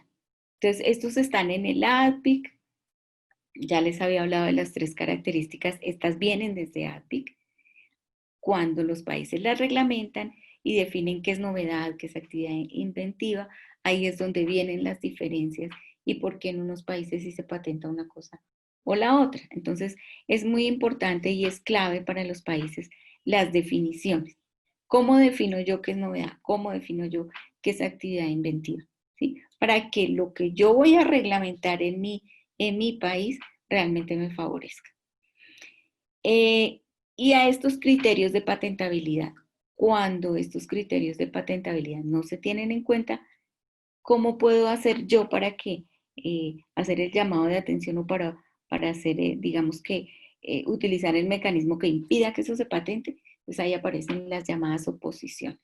Entonces, estos están en el ADPIC. Ya les había hablado de las 3 características. Estas vienen desde ADPIC. Cuando los países las reglamentan y definen qué es novedad, qué es actividad inventiva, ahí es donde vienen las diferencias y por qué en unos países sí se patenta una cosa o la otra. Entonces, es muy importante y es clave para los países las definiciones. ¿Cómo defino yo qué es novedad? ¿Cómo defino yo qué es actividad inventiva? ¿Sí? Para que lo que yo voy a reglamentar en mi país realmente me favorezca. Y a estos criterios de patentabilidad, cuando estos criterios de patentabilidad no se tienen en cuenta, ¿cómo puedo hacer yo para que hacer el llamado de atención o para hacer, digamos que, utilizar el mecanismo que impida que eso se patente? Pues ahí aparecen las llamadas oposiciones.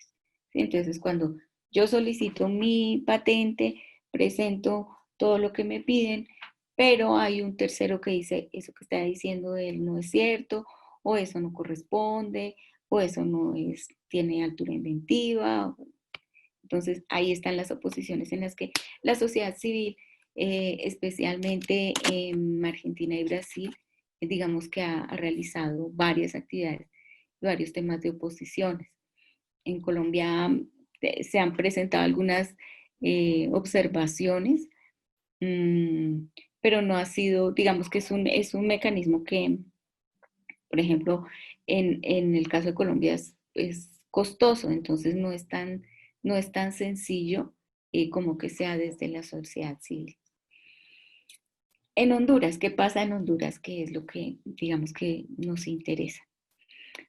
¿Sí? Entonces, cuando yo solicito mi patente, presento todo lo que me piden, pero hay un tercero que dice, eso que está diciendo él no es cierto, o eso no corresponde, o eso no tiene altura inventiva. Entonces, ahí están las oposiciones en las que la sociedad civil, especialmente en Argentina y Brasil, digamos que ha realizado varias actividades, varios temas de oposiciones. En Colombia se han presentado algunas observaciones, pero no ha sido, digamos que es un mecanismo que, por ejemplo, en el caso de Colombia es costoso, entonces no es tan sencillo como que sea desde la sociedad civil. En Honduras, ¿qué pasa en Honduras? ¿Qué es lo que, digamos, que nos interesa?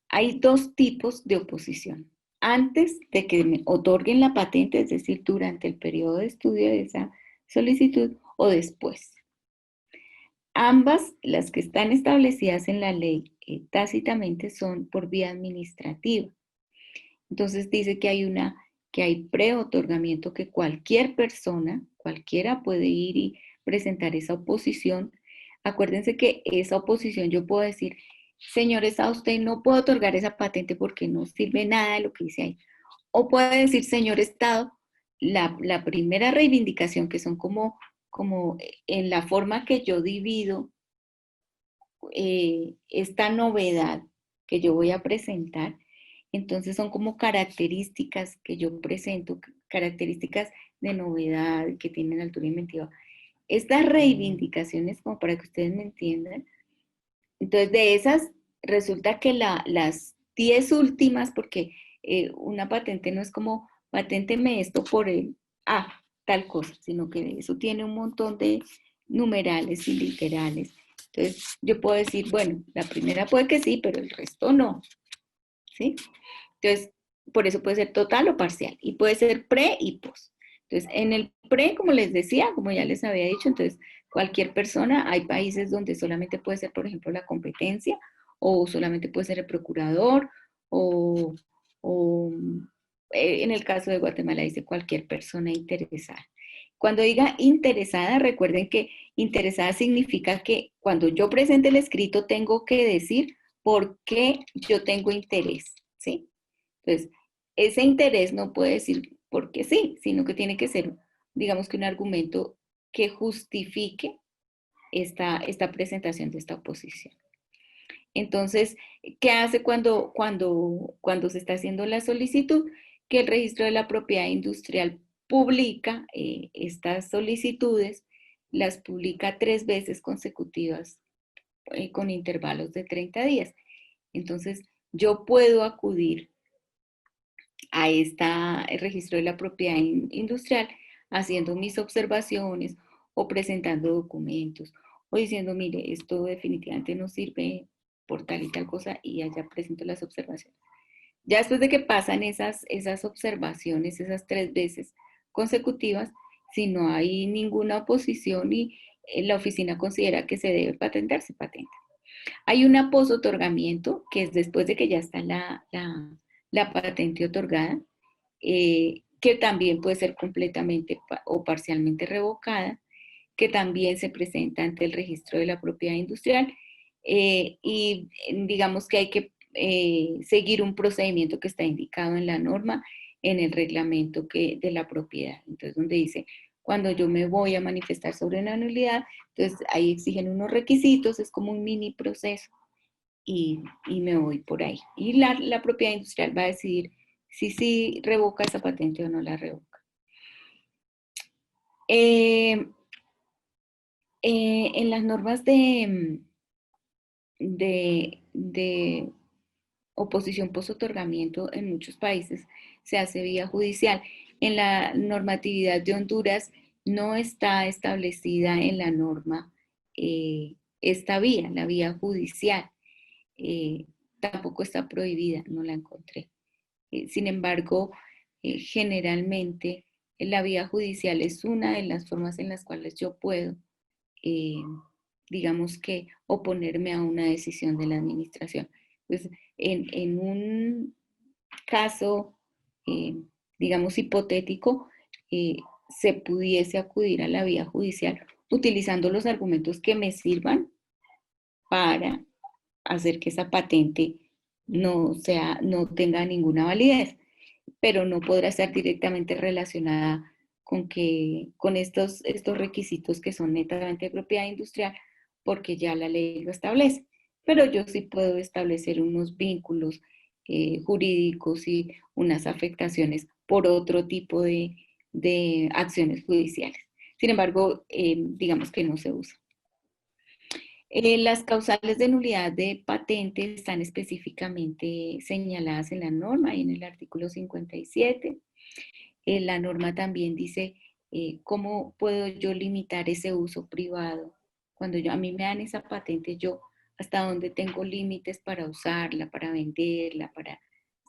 Hay dos tipos de oposición. Antes de que me otorguen la patente, es decir, durante el periodo de estudio de esa solicitud, o después. Ambas, las que están establecidas en la ley tácitamente, son por vía administrativa. Entonces dice que hay preotorgamiento, que cualquier persona, cualquiera puede ir y presentar esa oposición. Acuérdense que esa oposición yo puedo decir, señor Estado, usted no puede otorgar esa patente porque no sirve nada de lo que dice ahí. O puede decir, señor Estado, la primera reivindicación, que son como en la forma que yo divido esta novedad que yo voy a presentar, entonces son como características que yo presento, características de novedad que tienen altura inventiva. Estas reivindicaciones, como para que ustedes me entiendan, entonces de esas resulta que las 10 últimas, porque una patente no es como paténteme esto por tal cosa, sino que eso tiene un montón de numerales y literales. Entonces yo puedo decir, bueno, la primera puede que sí, pero el resto no, ¿sí? Entonces, por eso puede ser total o parcial, y puede ser pre y post. Entonces, en el pre, como les decía, como ya les había dicho, entonces cualquier persona, hay países donde solamente puede ser, por ejemplo, la competencia, o solamente puede ser el procurador, o en el caso de Guatemala dice cualquier persona interesada. Cuando diga interesada, recuerden que interesada significa que cuando yo presente el escrito tengo que decir por qué yo tengo interés, ¿sí? Entonces, ese interés no puede decir porque sí, sino que tiene que ser, digamos que un argumento que justifique esta presentación de esta oposición. Entonces, ¿qué hace cuando se está haciendo la solicitud? Que el registro de la propiedad industrial publica estas solicitudes, las publica 3 veces consecutivas con intervalos de 30 días. Entonces, yo puedo acudir a el registro de la propiedad industrial haciendo mis observaciones o presentando documentos o diciendo, mire, esto definitivamente no sirve por tal y tal cosa, y allá presento las observaciones. Ya después de que pasan esas observaciones, esas 3 veces consecutivas, si no hay ninguna oposición y la oficina considera que se debe patentar, se patenta. Hay un posotorgamiento, que es después de que ya está la patente otorgada, que también puede ser completamente o parcialmente revocada, que también se presenta ante el registro de la propiedad industrial, y digamos que hay que seguir un procedimiento que está indicado en la norma, en el reglamento de la propiedad. Entonces, donde dice, cuando yo me voy a manifestar sobre una nulidad, entonces ahí exigen unos requisitos, es como un mini proceso, y me voy por ahí. Y la propiedad industrial va a decidir si revoca esa patente o no la revoca. En las normas de oposición post-otorgamiento en muchos países se hace vía judicial. En la normatividad de Honduras no está establecida en la norma esta vía, la vía judicial. Tampoco está prohibida, no la encontré. Sin embargo, generalmente la vía judicial es una de las formas en las cuales yo puedo, digamos que, oponerme a una decisión de la administración. Pues en un caso, digamos, hipotético, se pudiese acudir a la vía judicial utilizando los argumentos que me sirvan para hacer que esa patente no tenga ninguna validez. pero no podrá estar directamente relacionada con estos requisitos que son netamente de propiedad industrial, porque ya la ley lo establece. Pero yo sí puedo establecer unos vínculos jurídicos y unas afectaciones por otro tipo de acciones judiciales. Sin embargo, digamos que no se usa. Las causales de nulidad de patente están específicamente señaladas en la norma y en el artículo 57. La norma también dice cómo puedo yo limitar ese uso privado. Cuando a mí me dan esa patente, yo hasta dónde tengo límites para usarla, para venderla,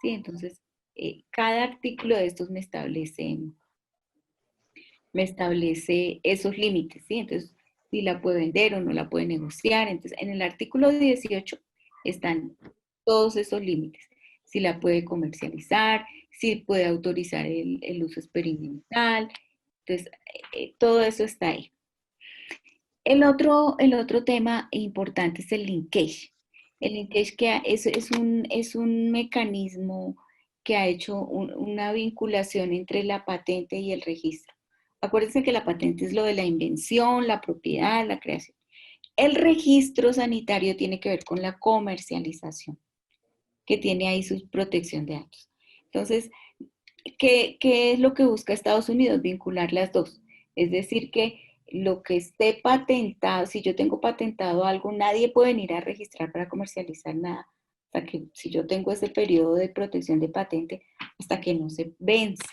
¿sí? Entonces, cada artículo de estos me establece esos límites, ¿sí? Entonces, si la puede vender o no la puede negociar. Entonces, en el artículo 18 están todos esos límites. Si la puede comercializar, si puede autorizar el uso experimental. Entonces, todo eso está ahí. El otro tema importante es el linkage. El linkage que es un mecanismo que ha hecho una vinculación entre la patente y el registro. Acuérdense que la patente es lo de la invención, la propiedad, la creación. El registro sanitario tiene que ver con la comercialización, que tiene ahí su protección de datos. Entonces, ¿qué es lo que busca Estados Unidos? Vincular las dos. Es decir, que lo que esté patentado, si yo tengo patentado algo, nadie puede venir a registrar para comercializar nada. Hasta que, si yo tengo ese periodo de protección de patente, hasta que no se vence.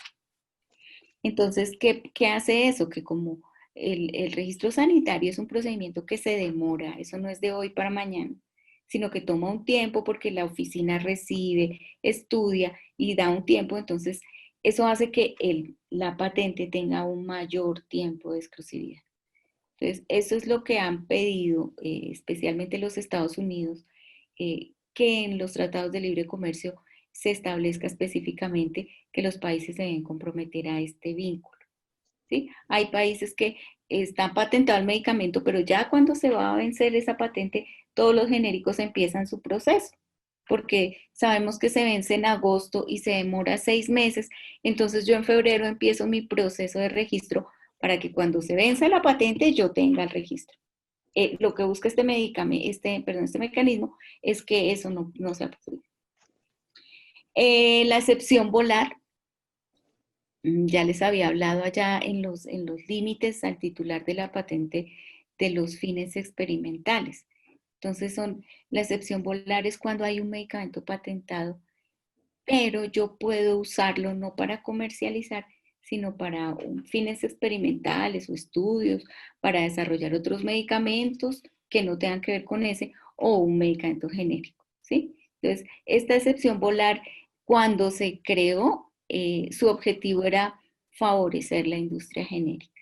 Entonces, ¿qué hace eso? Que como el registro sanitario es un procedimiento que se demora, eso no es de hoy para mañana, sino que toma un tiempo porque la oficina recibe, estudia y da un tiempo, entonces eso hace que la patente tenga un mayor tiempo de exclusividad. Entonces, eso es lo que han pedido, especialmente los Estados Unidos, que en los tratados de libre comercio se establezca específicamente que los países se deben comprometer a este vínculo, ¿sí? Hay países que están patentado el medicamento, pero ya cuando se va a vencer esa patente, todos los genéricos empiezan su proceso, porque sabemos que se vence en agosto y se demora 6 meses, entonces yo en febrero empiezo mi proceso de registro para que cuando se venza la patente yo tenga el registro. Lo que busca este mecanismo es que eso no sea posible. La excepción volar, ya les había hablado allá en los límites al titular de la patente de los fines experimentales. Entonces la excepción volar es cuando hay un medicamento patentado, pero yo puedo usarlo no para comercializar, sino para fines experimentales o estudios, para desarrollar otros medicamentos que no tengan que ver con ese, o un medicamento genérico, ¿sí? Entonces, esta excepción volar, cuando se creó, su objetivo era favorecer la industria genérica.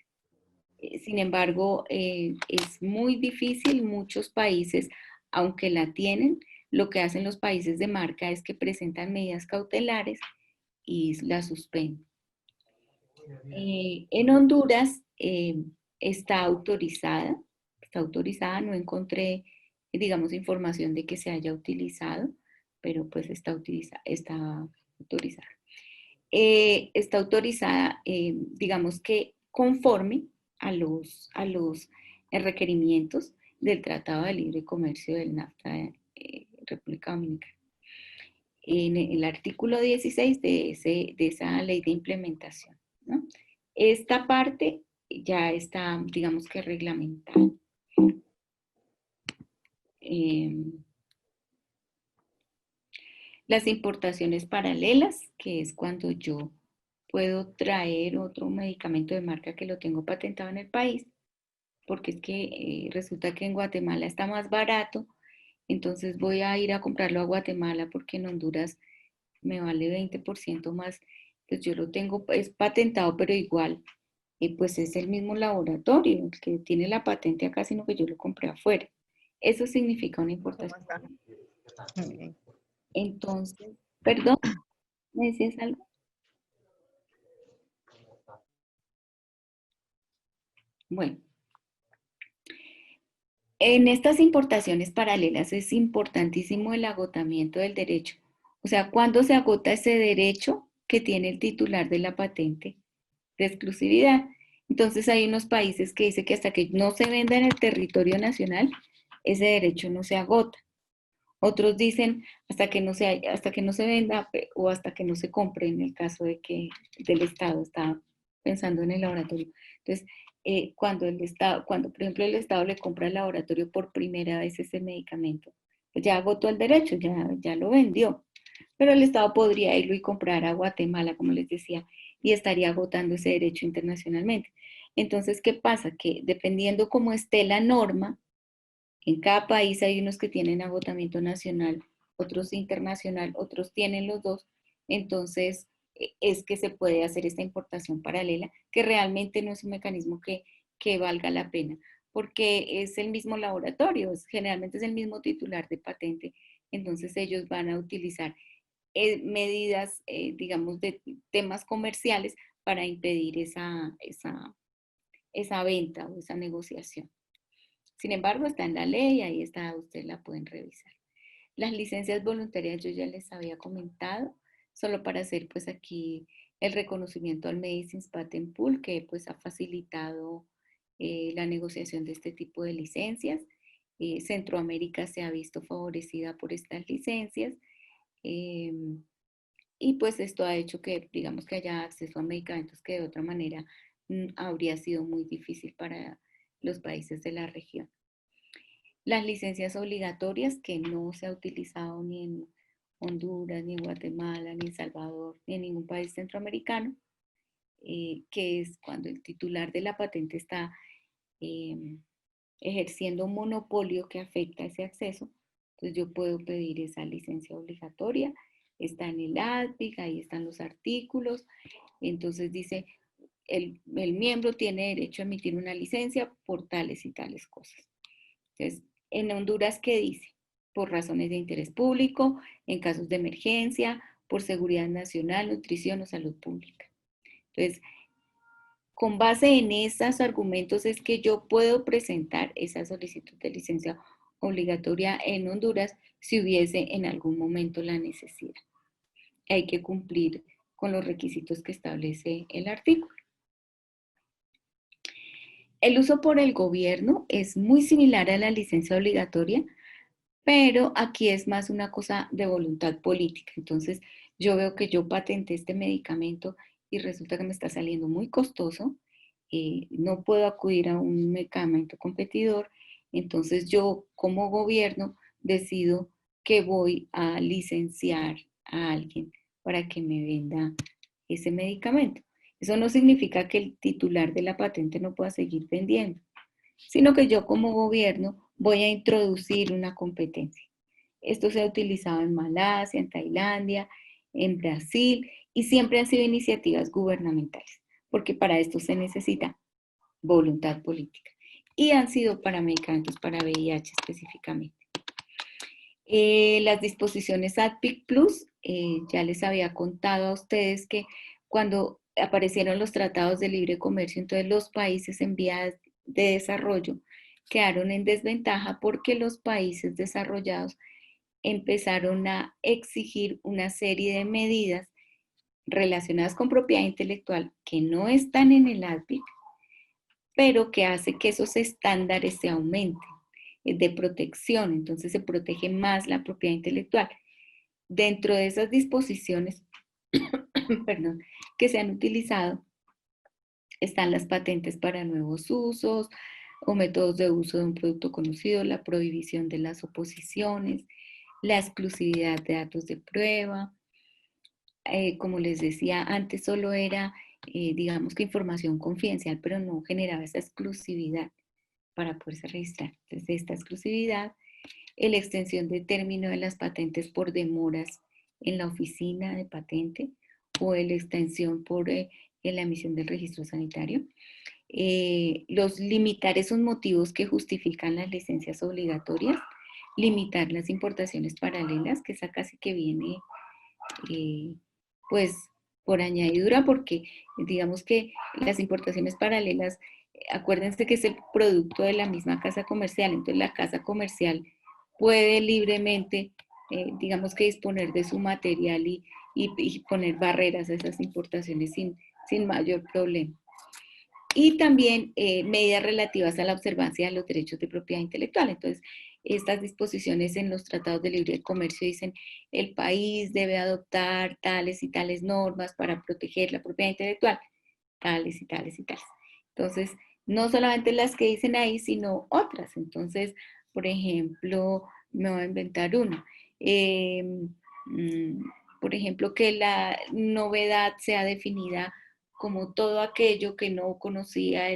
Sin embargo, es muy difícil, muchos países, aunque la tienen, lo que hacen los países de marca es que presentan medidas cautelares y la suspenden. En Honduras está autorizada, no encontré, digamos, información de que se haya utilizado, pero pues está autorizada. Está autorizada, digamos que conforme a los requerimientos del Tratado de Libre Comercio del NAFTA de República Dominicana. En el artículo 16 de esa ley de implementación, ¿no? Esta parte ya está, digamos que reglamentada. Las importaciones paralelas, que es cuando yo puedo traer otro medicamento de marca que lo tengo patentado en el país, porque es que resulta que en Guatemala está más barato, entonces voy a ir a comprarlo a Guatemala porque en Honduras me vale 20% más. Pues yo lo tengo, es patentado, pero igual, pues es el mismo laboratorio, el que tiene la patente acá, sino que yo lo compré afuera. Eso significa una importación. Entonces, perdón, ¿me decías algo? Bueno, en estas importaciones paralelas es importantísimo el agotamiento del derecho. O sea, ¿cuándo se agota ese derecho que tiene el titular de la patente de exclusividad. Entonces hay unos países que dicen que hasta que no se venda en el territorio nacional, ese derecho no se agota. Otros dicen hasta que no se venda o hasta que no se compre, en el caso de que del Estado está pensando en el laboratorio. Entonces, cuando por ejemplo el Estado le compra al laboratorio por primera vez ese medicamento, pues ya agotó el derecho, ya lo vendió. Pero el Estado podría irlo y comprar a Guatemala, como les decía, y estaría agotando ese derecho internacionalmente. Entonces, ¿qué pasa? Que dependiendo cómo esté la norma, en cada país hay unos que tienen agotamiento nacional, otros internacional, otros tienen los dos. Entonces, es que se puede hacer esta importación paralela, que realmente no es un mecanismo que valga la pena, porque es el mismo laboratorio, generalmente es el mismo titular de patente, entonces ellos van a utilizar medidas, digamos, de temas comerciales para impedir esa venta o esa negociación. Sin embargo, está en la ley, ahí está, ustedes la pueden revisar. Las licencias voluntarias yo ya les había comentado, solo para hacer pues aquí el reconocimiento al Medicines Patent Pool, que pues ha facilitado la negociación de este tipo de licencias. Centroamérica se ha visto favorecida por estas licencias. Y pues esto ha hecho que, digamos, que haya acceso a medicamentos que de otra manera habría sido muy difícil para los países de la región. Las licencias obligatorias, que no se ha utilizado ni en Honduras, ni en Guatemala, ni en Salvador, ni en ningún país centroamericano, que es cuando el titular de la patente está ejerciendo un monopolio que afecta ese acceso. Entonces yo puedo pedir esa licencia obligatoria, está en el ADPIC, ahí están los artículos, entonces dice, el miembro tiene derecho a emitir una licencia por tales y tales cosas. Entonces, en Honduras, ¿qué dice? Por razones de interés público, en casos de emergencia, por seguridad nacional, nutrición o salud pública. Entonces, con base en esos argumentos es que yo puedo presentar esa solicitud de licencia obligatoria en Honduras si hubiese en algún momento la necesidad. Hay que cumplir con los requisitos que establece el artículo. El uso por el gobierno es muy similar a la licencia obligatoria, pero aquí es más una cosa de voluntad política. Entonces, yo veo que yo patenté este medicamento y resulta que me está saliendo muy costoso, no puedo acudir a un medicamento competidor, entonces yo como gobierno decido que voy a licenciar a alguien para que me venda ese medicamento. Eso no significa que el titular de la patente no pueda seguir vendiendo, sino que yo como gobierno voy a introducir una competencia. Esto se ha utilizado en Malasia, en Tailandia, en Brasil, y siempre han sido iniciativas gubernamentales, porque para esto se necesita voluntad política. Y han sido para medicamentos para VIH específicamente. Las disposiciones ADPIC Plus, ya les había contado a ustedes que cuando aparecieron los tratados de libre comercio, entonces los países en vías de desarrollo quedaron en desventaja porque los países desarrollados empezaron a exigir una serie de medidas relacionadas con propiedad intelectual que no están en el ADPIC, pero que hace que esos estándares se aumenten de protección, entonces se protege más la propiedad intelectual. Dentro de esas disposiciones perdón, que se han utilizado están las patentes para nuevos usos o métodos de uso de un producto conocido, la prohibición de las oposiciones, la exclusividad de datos de prueba. Como les decía, antes solo era, digamos que información confidencial, pero no generaba esa exclusividad para poderse registrar. Entonces, esta exclusividad, la extensión de término de las patentes por demoras en la oficina de patente o la extensión por en la emisión del registro sanitario. Los limitar esos motivos que justifican las licencias obligatorias, limitar las importaciones paralelas, que esa casi que viene pues por añadidura, porque digamos que las importaciones paralelas, acuérdense que es el producto de la misma casa comercial, entonces la casa comercial puede libremente digamos que disponer de su material y poner barreras a esas importaciones sin mayor problema. Y también medidas relativas a la observancia de los derechos de propiedad intelectual. Entonces, estas disposiciones en los tratados de libre comercio dicen el país debe adoptar tales y tales normas para proteger la propiedad intelectual, tales y tales y tales. Entonces, no solamente las que dicen ahí, sino otras. Entonces, por ejemplo, me voy a inventar una. Por ejemplo, que la novedad sea definida como todo aquello que no conocía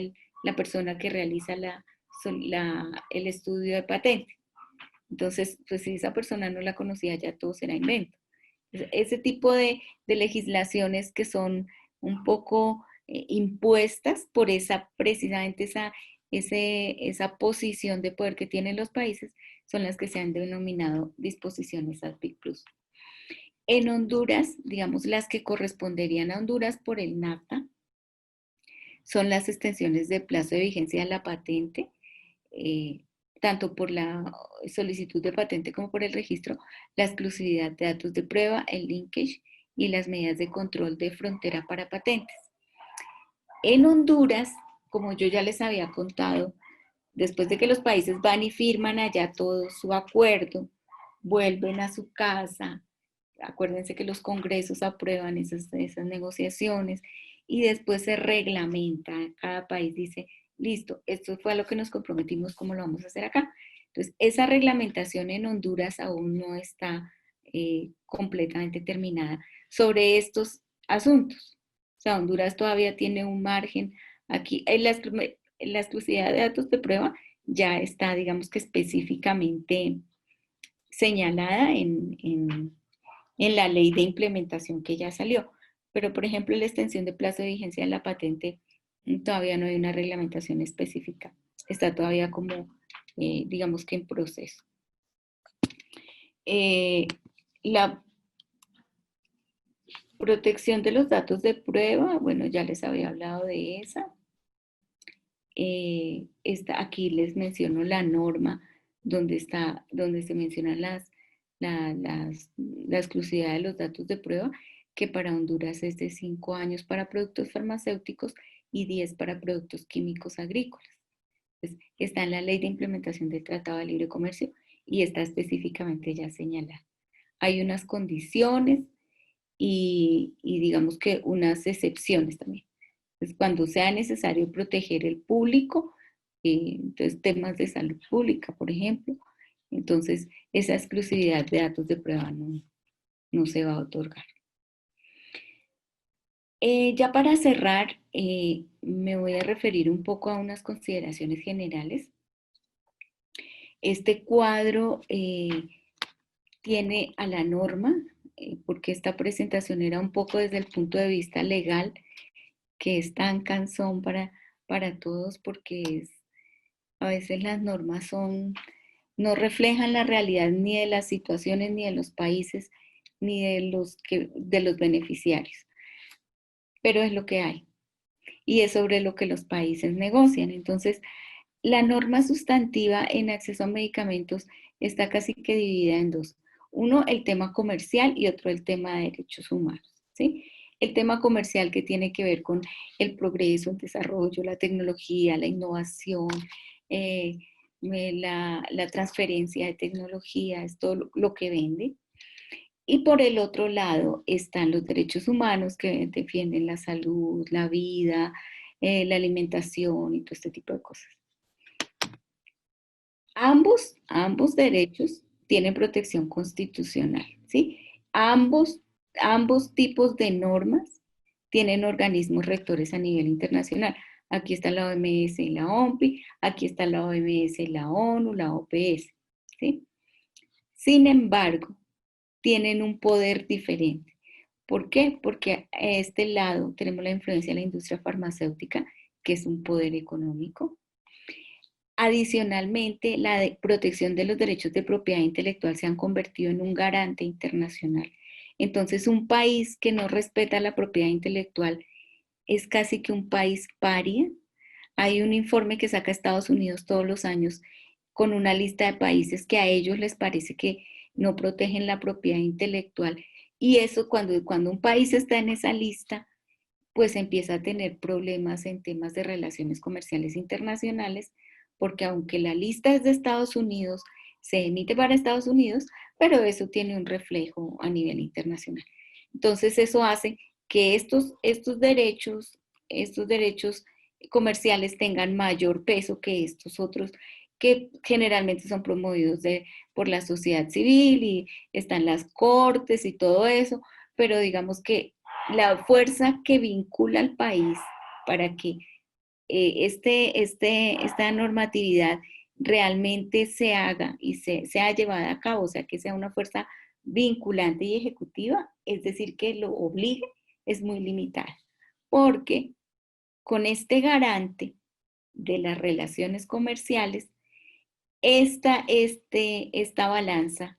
la persona que realiza el estudio de patente. Entonces, pues si esa persona no la conocía, ya todo será invento. Ese tipo de legislaciones que son un poco impuestas por precisamente esa posición de poder que tienen los países, son las que se han denominado disposiciones ADPIC Plus. En Honduras, digamos, las que corresponderían a Honduras por el NAFTA, son las extensiones de plazo de vigencia de la patente, tanto por la solicitud de patente como por el registro, la exclusividad de datos de prueba, el linkage y las medidas de control de frontera para patentes. En Honduras, como yo ya les había contado, después de que los países van y firman allá todo su acuerdo, vuelven a su casa, acuérdense que los congresos aprueban esas negociaciones y después se reglamenta, cada país dice, listo, esto fue a lo que nos comprometimos, ¿cómo lo vamos a hacer acá? Entonces, esa reglamentación en Honduras aún no está completamente terminada sobre estos asuntos. O sea, Honduras todavía tiene un margen aquí. La exclusividad de datos de prueba ya está, digamos que específicamente señalada en la ley de implementación que ya salió. Pero, por ejemplo, la extensión de plazo de vigencia de la patente, todavía no hay una reglamentación específica. Está todavía como, digamos que en proceso. La protección de los datos de prueba, bueno, ya les había hablado de esa. Aquí les menciono la norma donde se mencionan la exclusividad de los datos de prueba, que para Honduras es de 5 años para productos farmacéuticos y 10 para productos químicos agrícolas. Entonces, está en la ley de implementación del Tratado de Libre Comercio y está específicamente ya señalada. Hay unas condiciones y digamos que unas excepciones también. Entonces, cuando sea necesario proteger el público, entonces temas de salud pública, por ejemplo, entonces esa exclusividad de datos de prueba no se va a otorgar. Ya para cerrar, me voy a referir un poco a unas consideraciones generales. Este cuadro tiene a la norma, porque esta presentación era un poco desde el punto de vista legal, que es tan cansón para todos, porque a veces las normas no reflejan la realidad ni de las situaciones, ni de los países, ni de los beneficiarios. Pero es lo que hay. Y es sobre lo que los países negocian. Entonces, la norma sustantiva en acceso a medicamentos está casi que dividida en dos. Uno, el tema comercial y otro, el tema de derechos humanos, ¿sí? El tema comercial que tiene que ver con el progreso, el desarrollo, la tecnología, la innovación, la transferencia de tecnología, es todo lo que vende. Y por el otro lado están los derechos humanos que defienden la salud, la vida, la alimentación y todo este tipo de cosas. Ambos derechos tienen protección constitucional, ¿sí? Ambos tipos de normas tienen organismos rectores a nivel internacional. Aquí está la OMS y la OMPI, aquí está la OMS y la ONU, la OPS, ¿sí? Sin embargo, tienen un poder diferente. ¿Por qué? Porque a este lado tenemos la influencia de la industria farmacéutica, que es un poder económico. Adicionalmente, la protección de los derechos de propiedad intelectual se han convertido en un garante internacional. Entonces, un país que no respeta la propiedad intelectual es casi que un país paria. Hay un informe que saca Estados Unidos todos los años con una lista de países que a ellos les parece que no protegen la propiedad intelectual. Y eso cuando un país está en esa lista, pues empieza a tener problemas en temas de relaciones comerciales internacionales, porque aunque la lista es de Estados Unidos, se emite para Estados Unidos, pero eso tiene un reflejo a nivel internacional. Entonces eso hace que estos derechos comerciales tengan mayor peso que estos otros que generalmente son promovidos por la sociedad civil y están las cortes y todo eso, pero digamos que la fuerza que vincula al país para que esta normatividad realmente se haga y sea llevada a cabo, o sea, que sea una fuerza vinculante y ejecutiva, es decir, que lo obligue, es muy limitada. Porque con este garante de las relaciones comerciales, esta balanza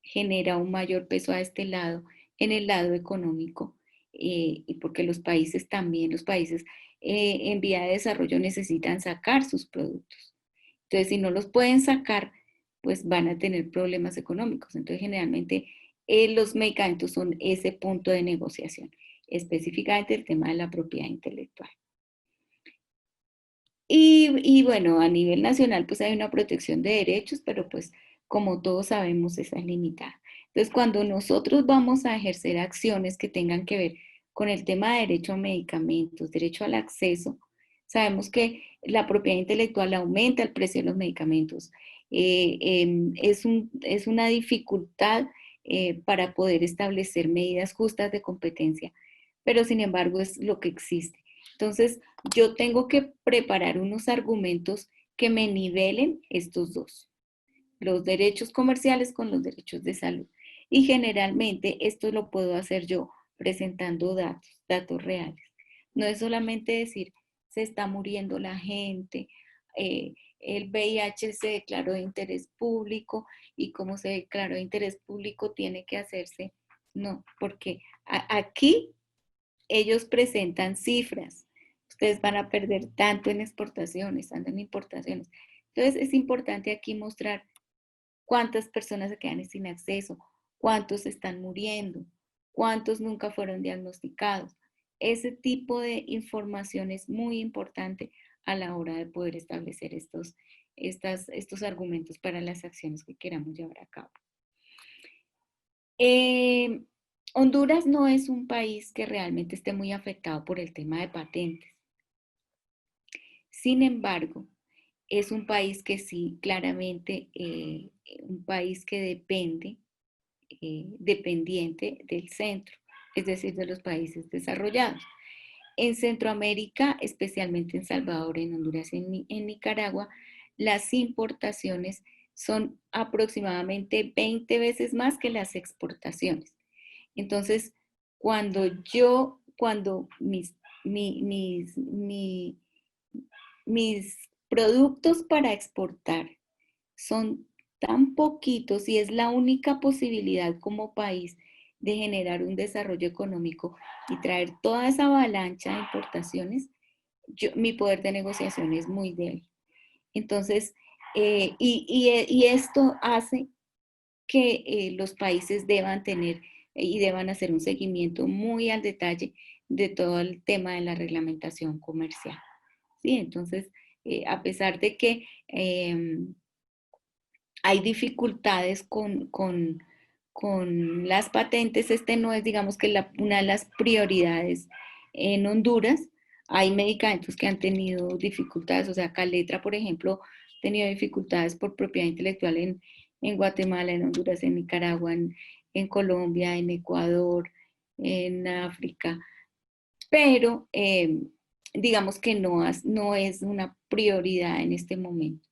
genera un mayor peso a este lado, en el lado económico, y porque los países en vía de desarrollo necesitan sacar sus productos. Entonces, si no los pueden sacar, pues van a tener problemas económicos. Entonces, generalmente los medicamentos son ese punto de negociación, específicamente el tema de la propiedad intelectual. Y bueno, a nivel nacional pues hay una protección de derechos, pero pues como todos sabemos esa es limitada. Entonces cuando nosotros vamos a ejercer acciones que tengan que ver con el tema de derecho a medicamentos, derecho al acceso, sabemos que la propiedad intelectual aumenta el precio de los medicamentos. Es una dificultad para poder establecer medidas justas de competencia, pero sin embargo es lo que existe. Entonces, yo tengo que preparar unos argumentos que me nivelen estos dos, los derechos comerciales con los derechos de salud. Y generalmente esto lo puedo hacer yo presentando datos reales. No es solamente decir, se está muriendo la gente, el VIH se declaró de interés público y como se declaró de interés público tiene que hacerse. No, porque aquí ellos presentan cifras. Ustedes van a perder tanto en exportaciones, tanto en importaciones. Entonces es importante aquí mostrar cuántas personas se quedan sin acceso, cuántos están muriendo, cuántos nunca fueron diagnosticados. Ese tipo de información es muy importante a la hora de poder establecer estos argumentos para las acciones que queramos llevar a cabo. Honduras no es un país que realmente esté muy afectado por el tema de patentes. Sin embargo, es un país que sí, claramente, un país que dependiente del centro, es decir, de los países desarrollados. En Centroamérica, especialmente en Salvador, en Honduras y en Nicaragua, las importaciones son aproximadamente 20 veces más que las exportaciones. Entonces, cuando mis productos para exportar son tan poquitos y es la única posibilidad como país de generar un desarrollo económico y traer toda esa avalancha de importaciones, mi poder de negociación es muy débil. Entonces, y esto hace que los países deban tener y deban hacer un seguimiento muy al detalle de todo el tema de la reglamentación comercial. ¿Sí? Entonces, a pesar de que hay dificultades con las patentes, no es, digamos, que una de las prioridades en Honduras. Hay medicamentos que han tenido dificultades, o sea, Caletra, por ejemplo, ha tenido dificultades por propiedad intelectual en Guatemala, en Honduras, en Nicaragua, en Colombia, en Ecuador, en África, pero digamos que no es una prioridad en este momento.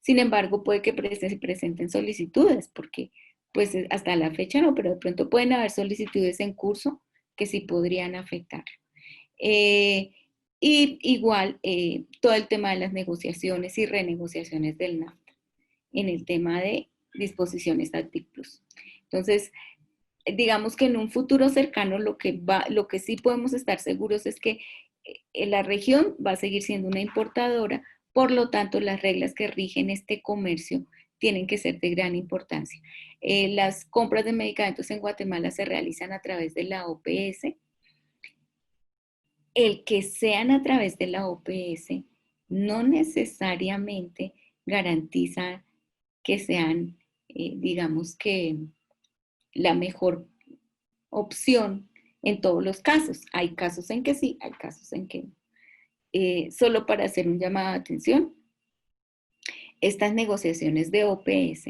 Sin embargo, puede que se presenten solicitudes, porque pues hasta la fecha no, pero de pronto pueden haber solicitudes en curso que sí podrían afectar. Y igual todo el tema de las negociaciones y renegociaciones del NAFTA en el tema de disposiciones TACTIC Plus. Entonces, digamos que en un futuro cercano lo que sí podemos estar seguros es que la región va a seguir siendo una importadora, por lo tanto las reglas que rigen este comercio tienen que ser de gran importancia. las compras de medicamentos en Guatemala se realizan a través de la OPS. El que sean a través de la OPS no necesariamente garantiza que sean, digamos que, la mejor opción en todos los casos. Hay casos en que sí, hay casos en que no. Solo para hacer un llamado de atención, estas negociaciones de OPS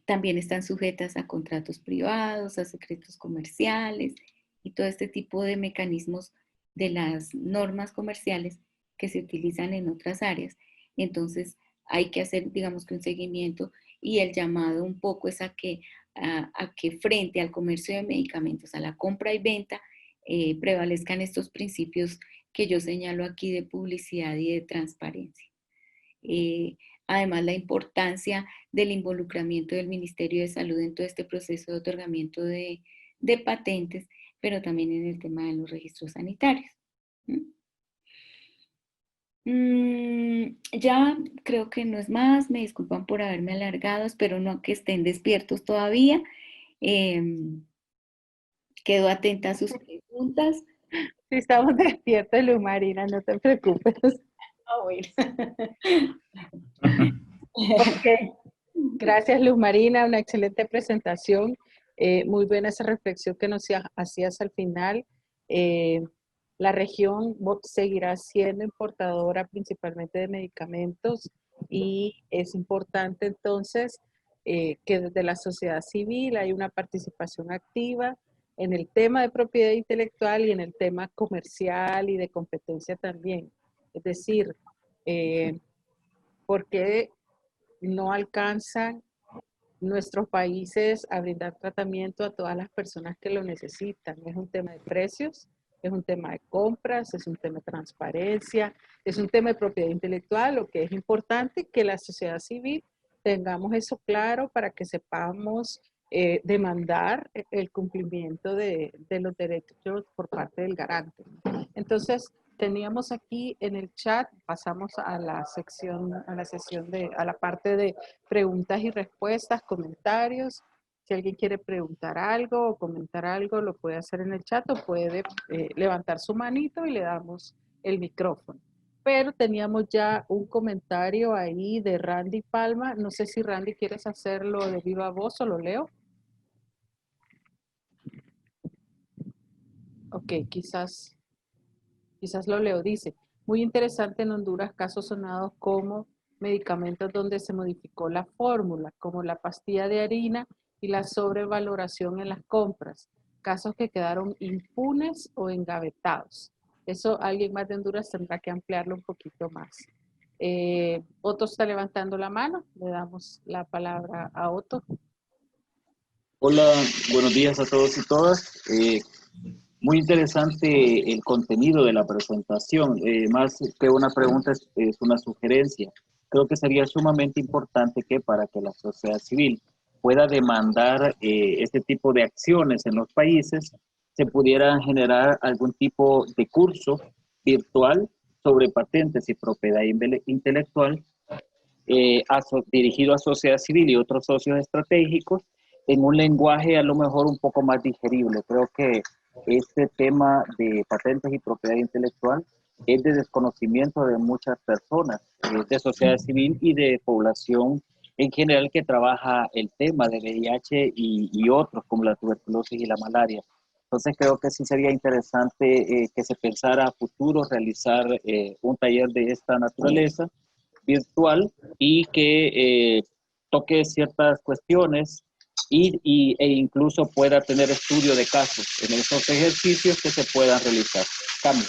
también están sujetas a contratos privados, a secretos comerciales y todo este tipo de mecanismos de las normas comerciales que se utilizan en otras áreas. Entonces hay que hacer, digamos que un seguimiento, y el llamado un poco es a que frente al comercio de medicamentos, a la compra y venta, prevalezcan estos principios que yo señalo aquí de publicidad y de transparencia. Además, la importancia del involucramiento del Ministerio de Salud en todo este proceso de otorgamiento de patentes, pero también en el tema de los registros sanitarios. Ya creo que no es más, me disculpan por haberme alargado, espero no que estén despiertos todavía. Quedo atenta a sus preguntas. Sí, estamos despiertos, Luz Marina, no te preocupes. Bueno. Ok. Gracias, Luz Marina, una excelente presentación. Muy buena esa reflexión que nos hacías al final. La región seguirá siendo importadora principalmente de medicamentos, y es importante entonces que desde la sociedad civil hay una participación activa en el tema de propiedad intelectual y en el tema comercial y de competencia también. Es decir, ¿por qué no alcanzan nuestros países a brindar tratamiento a todas las personas que lo necesitan? Es un tema de precios, es un tema de compras, es un tema de transparencia, es un tema de propiedad intelectual. Lo que es importante que la sociedad civil tengamos eso claro para que sepamos demandar el cumplimiento de los derechos por parte del garante. Entonces, teníamos aquí en el chat, pasamos a la sección, a la parte de preguntas y respuestas, comentarios. Si alguien quiere preguntar algo o comentar algo, lo puede hacer en el chat o puede levantar su manito y le damos el micrófono. Pero teníamos ya un comentario ahí de Randy Palma. No sé si Randy quieres hacerlo de viva voz o lo leo. Ok, quizás lo leo. Dice, muy interesante en Honduras casos sonados como medicamentos donde se modificó la fórmula, como la pastilla de harina y la sobrevaloración en las compras. Casos que quedaron impunes o engavetados. Eso alguien más de Honduras tendrá que ampliarlo un poquito más. Otto está levantando la mano. Le damos la palabra a Otto. Hola, buenos días a todos y todas. Muy interesante el contenido de la presentación. Más que una pregunta, es una sugerencia. Creo que sería sumamente importante que para que la sociedad civil pueda demandar este tipo de acciones en los países, se pudiera generar algún tipo de curso virtual sobre patentes y propiedad intelectual dirigido a sociedad civil y otros socios estratégicos en un lenguaje a lo mejor un poco más digerible. Creo que este tema de patentes y propiedad intelectual es de desconocimiento de muchas personas, de sociedad civil y de población en general que trabaja el tema de VIH y otros como la tuberculosis y la malaria. Entonces creo que sí sería interesante que se pensara a futuro realizar un taller de esta naturaleza virtual y que toque ciertas cuestiones e incluso pueda tener estudio de casos en esos ejercicios que se puedan realizar. Cambio.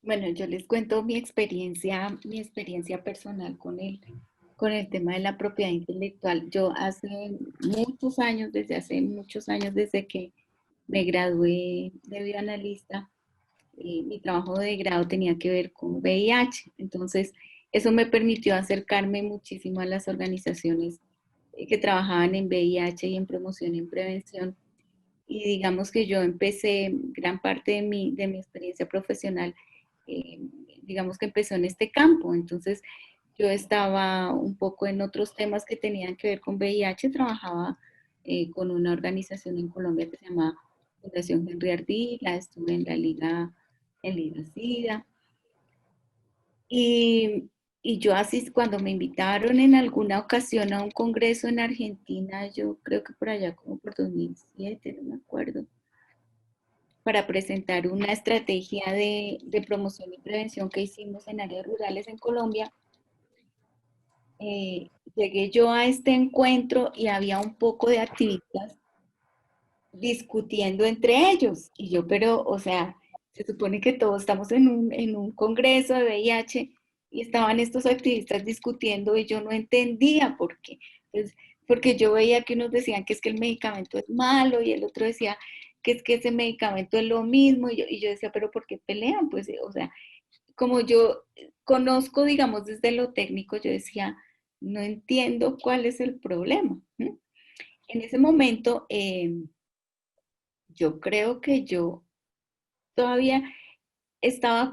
Bueno, yo les cuento mi experiencia personal con el tema de la propiedad intelectual. Yo hace muchos años, desde que me gradué de bioanalista, mi trabajo de grado tenía que ver con VIH. Entonces, eso me permitió acercarme muchísimo a las organizaciones que trabajaban en VIH y en promoción y en prevención. Y digamos que yo empecé gran parte de mi experiencia profesional digamos que empezó en este campo. Entonces, yo estaba un poco en otros temas que tenían que ver con VIH, trabajaba con una organización en Colombia que se llama Fundación Henry Ardila, estuve en la Liga SIDA. Y yo así, cuando me invitaron en alguna ocasión a un congreso en Argentina, yo creo que por allá como por 2007, no me acuerdo, para presentar una estrategia de promoción y prevención que hicimos en áreas rurales en Colombia, llegué yo a este encuentro y había un poco de activistas discutiendo entre ellos. Y yo, pero, o sea, se supone que todos estamos en un congreso de VIH y estaban estos activistas discutiendo y yo no entendía por qué. Entonces, porque yo veía que unos decían que es que el medicamento es malo y el otro decía que es que ese medicamento es lo mismo y yo decía, pero ¿por qué pelean? Pues, o sea, como yo conozco, digamos, desde lo técnico, yo decía, no entiendo cuál es el problema. En ese momento, yo creo que yo todavía estaba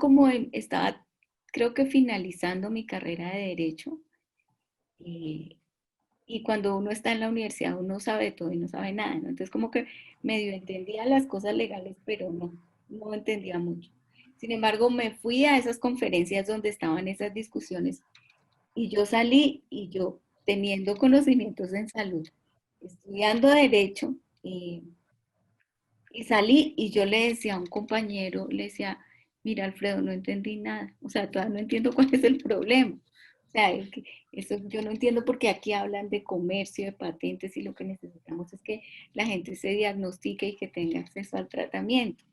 estaba creo que finalizando mi carrera de Derecho. Y cuando uno está en la universidad, uno sabe todo y no sabe nada, ¿no? Entonces como que medio entendía las cosas legales, pero no entendía mucho. Sin embargo, me fui a esas conferencias donde estaban esas discusiones y yo salí y yo teniendo conocimientos en salud, estudiando Derecho, y salí y yo le decía a un compañero, le decía, mira Alfredo, no entendí nada, o sea, todavía no entiendo cuál es el problema. O sea, eso yo no entiendo porque aquí hablan de comercio, de patentes y lo que necesitamos es que la gente se diagnostique y que tenga acceso al tratamiento.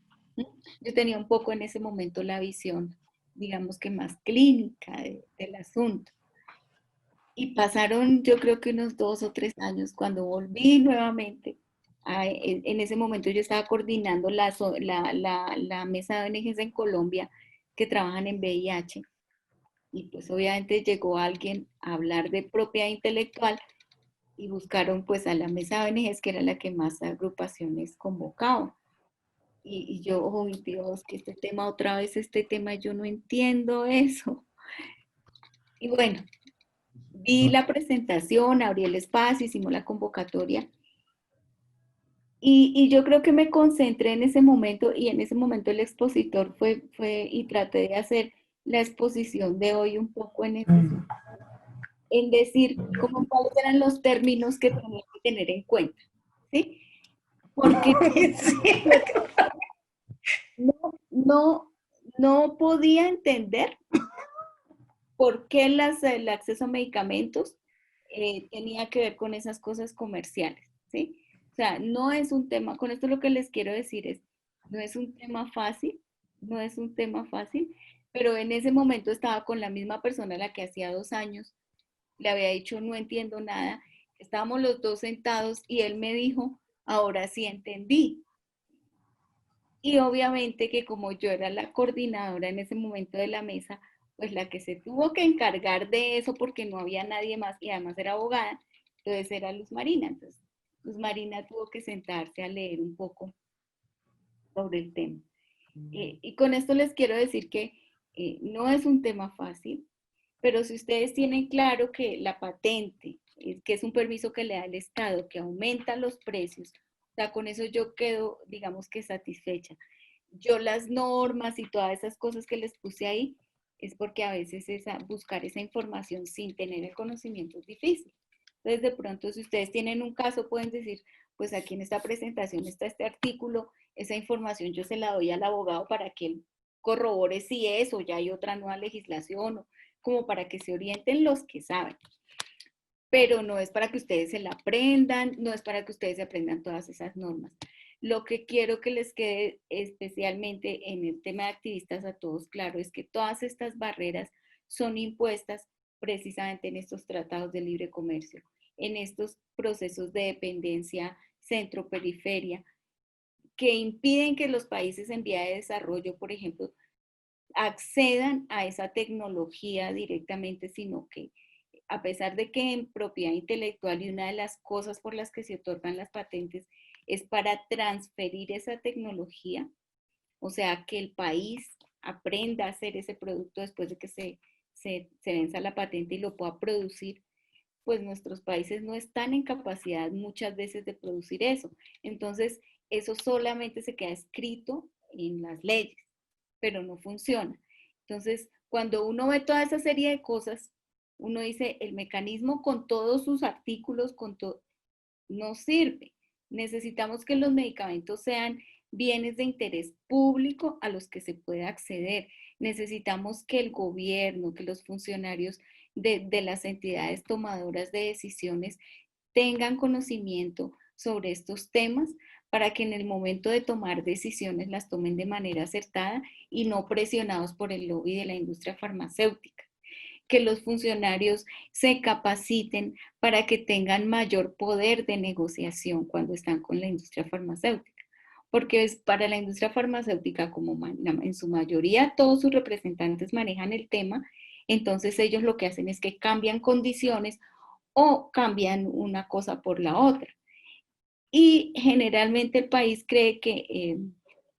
Yo tenía un poco en ese momento la visión, digamos que más clínica del asunto. Y pasaron yo creo que unos 2 o 3 años cuando volví nuevamente. En ese momento yo estaba coordinando la mesa de ONGs en Colombia que trabajan en VIH. Y pues obviamente llegó alguien a hablar de propiedad intelectual y buscaron pues a la mesa de ONGs que era la que más agrupaciones convocaba. Y yo, oh Dios, que este tema otra vez, este tema, yo no entiendo eso. Y bueno, vi la presentación, abrí el espacio, hicimos la convocatoria y yo creo que me concentré en ese momento y en ese momento el expositor fue y traté de hacer la exposición de hoy un poco en decir como cuáles eran los términos que tenía que tener en cuenta, ¿sí? Porque no, no podía entender por qué el acceso a medicamentos tenía que ver con esas cosas comerciales, ¿sí? O sea, no es un tema, con esto lo que les quiero decir es, no es un tema fácil, no es un tema fácil, pero en ese momento estaba con la misma persona a la que hacía 2 años, le había dicho no entiendo nada, estábamos los dos sentados y él me dijo, ahora sí entendí. Y obviamente que como yo era la coordinadora en ese momento de la mesa, pues la que se tuvo que encargar de eso porque no había nadie más y además era abogada, entonces era Luz Marina. Entonces, Luz Marina tuvo que sentarse a leer un poco sobre el tema. Y con esto les quiero decir que no es un tema fácil, pero si ustedes tienen claro que la patente, que es un permiso que le da el Estado, que aumenta los precios, o sea, con eso yo quedo, digamos que satisfecha. Yo las normas y todas esas cosas que les puse ahí, es porque a veces buscar esa información sin tener el conocimiento es difícil. Entonces, de pronto, si ustedes tienen un caso, pueden decir, pues aquí en esta presentación está este artículo, esa información yo se la doy al abogado para que él corrobore si es o ya hay otra nueva legislación, como para que se orienten los que saben. Pero no es para que ustedes se la aprendan, no es para que ustedes se aprendan todas esas normas. Lo que quiero que les quede especialmente en el tema de activistas a todos claro es que todas estas barreras son impuestas precisamente en estos tratados de libre comercio, en estos procesos de dependencia centro-periferia, que impiden que los países en vía de desarrollo, por ejemplo, accedan a esa tecnología directamente, sino que a pesar de que en propiedad intelectual y una de las cosas por las que se otorgan las patentes es para transferir esa tecnología, o sea, que el país aprenda a hacer ese producto después de que se venza la patente y lo pueda producir, pues nuestros países no están en capacidad muchas veces de producir eso. Entonces, eso solamente se queda escrito en las leyes, pero no funciona. Entonces, cuando uno ve toda esa serie de cosas, uno dice, el mecanismo con todos sus artículos, no sirve. Necesitamos que los medicamentos sean bienes de interés público a los que se pueda acceder. Necesitamos que el gobierno, que los funcionarios de las entidades tomadoras de decisiones tengan conocimiento sobre estos temas para que en el momento de tomar decisiones las tomen de manera acertada y no presionados por el lobby de la industria farmacéutica. Que los funcionarios se capaciten para que tengan mayor poder de negociación cuando están con la industria farmacéutica. Porque es para la industria farmacéutica, como en su mayoría todos sus representantes manejan el tema, entonces ellos lo que hacen es que cambian condiciones o cambian una cosa por la otra. Y generalmente el país cree que,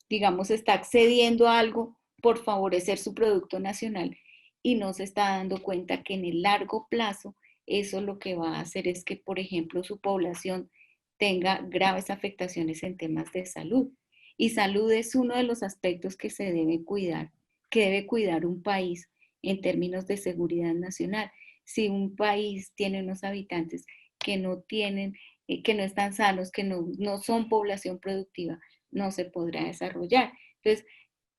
digamos, está accediendo a algo por favorecer su producto nacional y no se está dando cuenta que en el largo plazo eso lo que va a hacer es que, por ejemplo, su población tenga graves afectaciones en temas de salud. Y salud es uno de los aspectos que se debe cuidar, que debe cuidar un país en términos de seguridad nacional. Si un país tiene unos habitantes que no tienen, que no están sanos, que no son población productiva, no se podrá desarrollar. Entonces,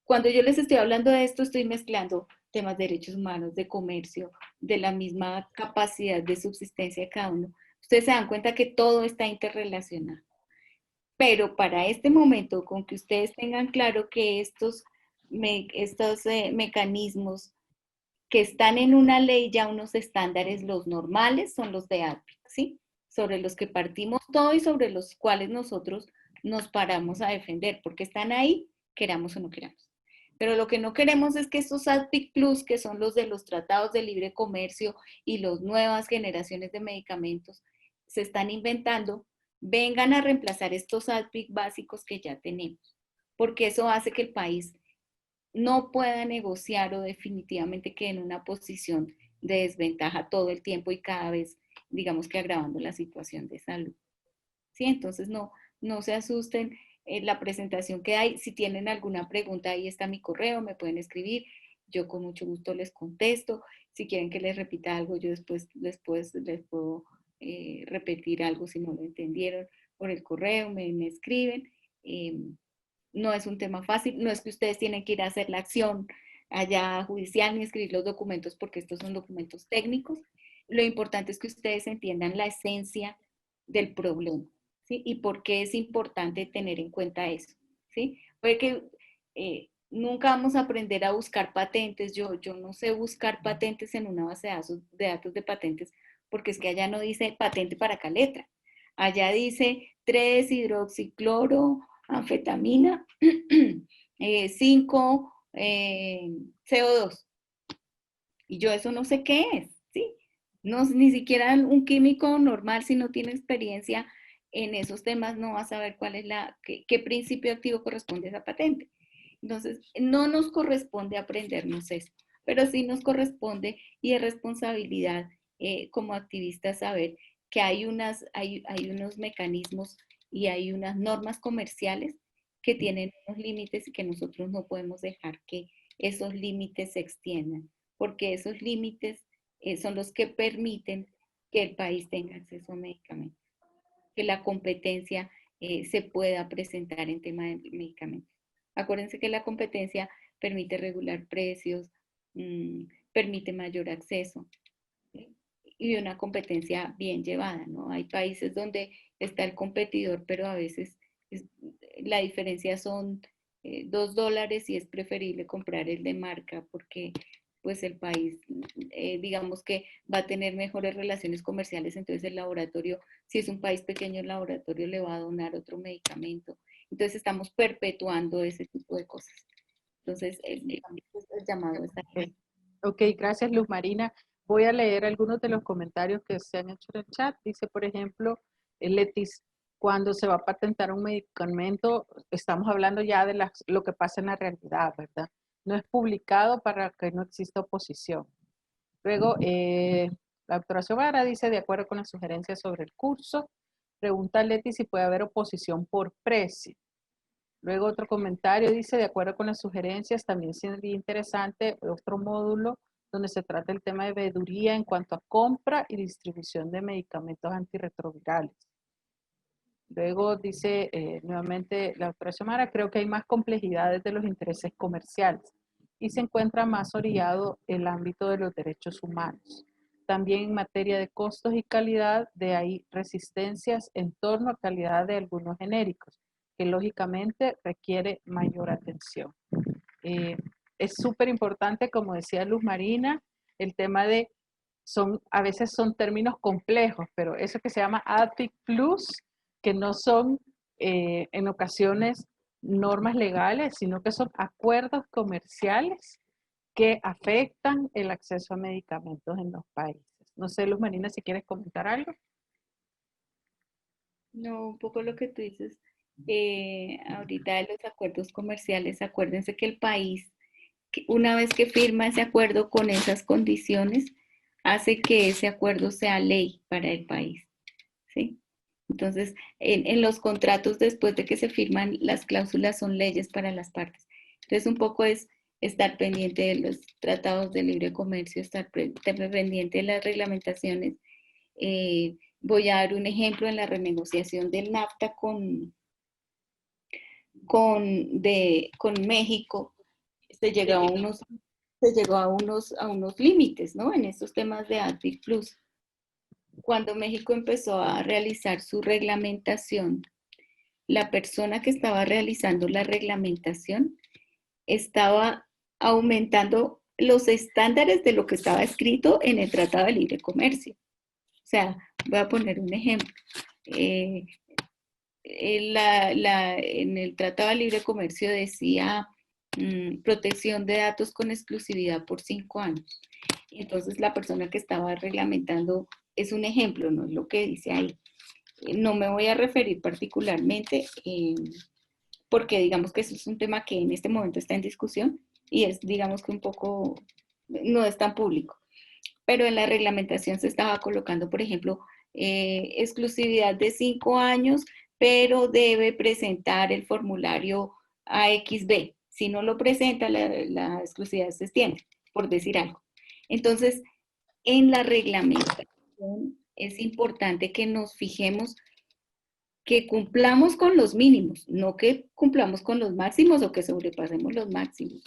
cuando yo les estoy hablando de esto, estoy mezclando temas de derechos humanos, de comercio, de la misma capacidad de subsistencia de cada uno. Ustedes se dan cuenta que todo está interrelacionado. Pero para este momento, con que ustedes tengan claro que estos mecanismos que están en una ley, ya unos estándares, los normales son los de ADPIC, ¿sí? Sobre los que partimos todo y sobre los cuales nosotros nos paramos a defender, porque están ahí, queramos o no queramos. Pero lo que no queremos es que estos ADPIC Plus, que son los de los tratados de libre comercio y las nuevas generaciones de medicamentos, se están inventando, vengan a reemplazar estos ADPIC básicos que ya tenemos, porque eso hace que el país no pueda negociar o definitivamente quede en una posición de desventaja todo el tiempo y cada vez, digamos que agravando la situación de salud. ¿Sí? Entonces no se asusten. La presentación que hay, si tienen alguna pregunta, ahí está mi correo, me pueden escribir, yo con mucho gusto les contesto. Si quieren que les repita algo, yo después les puedo repetir algo si no lo entendieron por el correo, me escriben. No es un tema fácil, no es que ustedes tienen que ir a hacer la acción allá judicial ni escribir los documentos porque estos son documentos técnicos. Lo importante es que ustedes entiendan la esencia del problema, ¿sí? Y por qué es importante tener en cuenta eso, ¿sí? Puede que nunca vamos a aprender a buscar patentes. Yo no sé buscar patentes en una base de datos de patentes porque es que allá no dice patente para letra. Allá dice 3-hidroxicloro, anfetamina, 5 CO2. Y yo eso no sé qué es, ¿sí? No, ni siquiera un químico normal, si no tiene experiencia en esos temas, no va a saber cuál es qué principio activo corresponde a esa patente. Entonces, no nos corresponde aprendernos eso, pero sí nos corresponde y es responsabilidad como activistas saber que hay unos mecanismos y hay unas normas comerciales que tienen unos límites y que nosotros no podemos dejar que esos límites se extiendan, porque esos límites son los que permiten que el país tenga acceso a medicamentos, que la competencia se pueda presentar en tema de medicamentos. Acuérdense que la competencia permite regular precios, permite mayor acceso, ¿sí? Y una competencia bien llevada, ¿no? Hay países donde está el competidor, pero a veces la diferencia son $2 y es preferible comprar el de marca porque pues el país, digamos que va a tener mejores relaciones comerciales, entonces el laboratorio, si es un país pequeño, el laboratorio le va a donar otro medicamento. Entonces estamos perpetuando ese tipo de cosas. Entonces, digamos, el llamado está aquí. Ok, gracias Luz Marina. Voy a leer algunos de los comentarios que se han hecho en el chat. Dice, por ejemplo, Letis, cuando se va a patentar un medicamento, estamos hablando ya de lo que pasa en la realidad, ¿verdad? no es publicado para que no exista oposición. Luego, la doctora Xiomara dice, de acuerdo con las sugerencias sobre el curso, pregunta a Leti si puede haber oposición por precio. Luego otro comentario dice, de acuerdo con las sugerencias, también sería interesante otro módulo donde se trata el tema de veeduría en cuanto a compra y distribución de medicamentos antirretrovirales. Luego dice nuevamente la doctora Xiomara, creo que hay más complejidades de los intereses comerciales y se encuentra más orillado el ámbito de los derechos humanos. También en materia de costos y calidad, de ahí resistencias en torno a calidad de algunos genéricos, que lógicamente requiere mayor atención. Es súper importante, como decía Luz Marina, el tema de, a veces son términos complejos, pero eso que se llama ADPIC Plus, que no son en ocasiones normas legales, sino que son acuerdos comerciales que afectan el acceso a medicamentos en los países. No sé, Luz Marina, si quieres comentar algo. No, un poco lo que tú dices. Ahorita de los acuerdos comerciales, acuérdense que el país, una vez que firma ese acuerdo con esas condiciones, hace que ese acuerdo sea ley para el país, ¿sí? Entonces, en los contratos, después de que se firman, las cláusulas son leyes para las partes. Entonces, un poco es estar pendiente de los tratados de libre comercio, estar pendiente de las reglamentaciones. Voy a dar un ejemplo en la renegociación del NAFTA con México. Se llegó a unos límites, ¿no? En estos temas de ADPIC Plus. Cuando México empezó a realizar su reglamentación, la persona que estaba realizando la reglamentación estaba aumentando los estándares de lo que estaba escrito en el Tratado de Libre Comercio. O sea, voy a poner un ejemplo. En el Tratado de Libre Comercio decía protección de datos con exclusividad por 5 años. Entonces la persona que estaba reglamentando es un ejemplo, no es lo que dice ahí. No me voy a referir particularmente porque digamos que eso es un tema que en este momento está en discusión y es, digamos que un poco, no es tan público. Pero en la reglamentación se estaba colocando, por ejemplo, exclusividad de 5 años, pero debe presentar el formulario AXB. Si no lo presenta, la exclusividad se extiende, por decir algo. Entonces, en la reglamentación es importante que nos fijemos que cumplamos con los mínimos, no que cumplamos con los máximos o que sobrepasemos los máximos.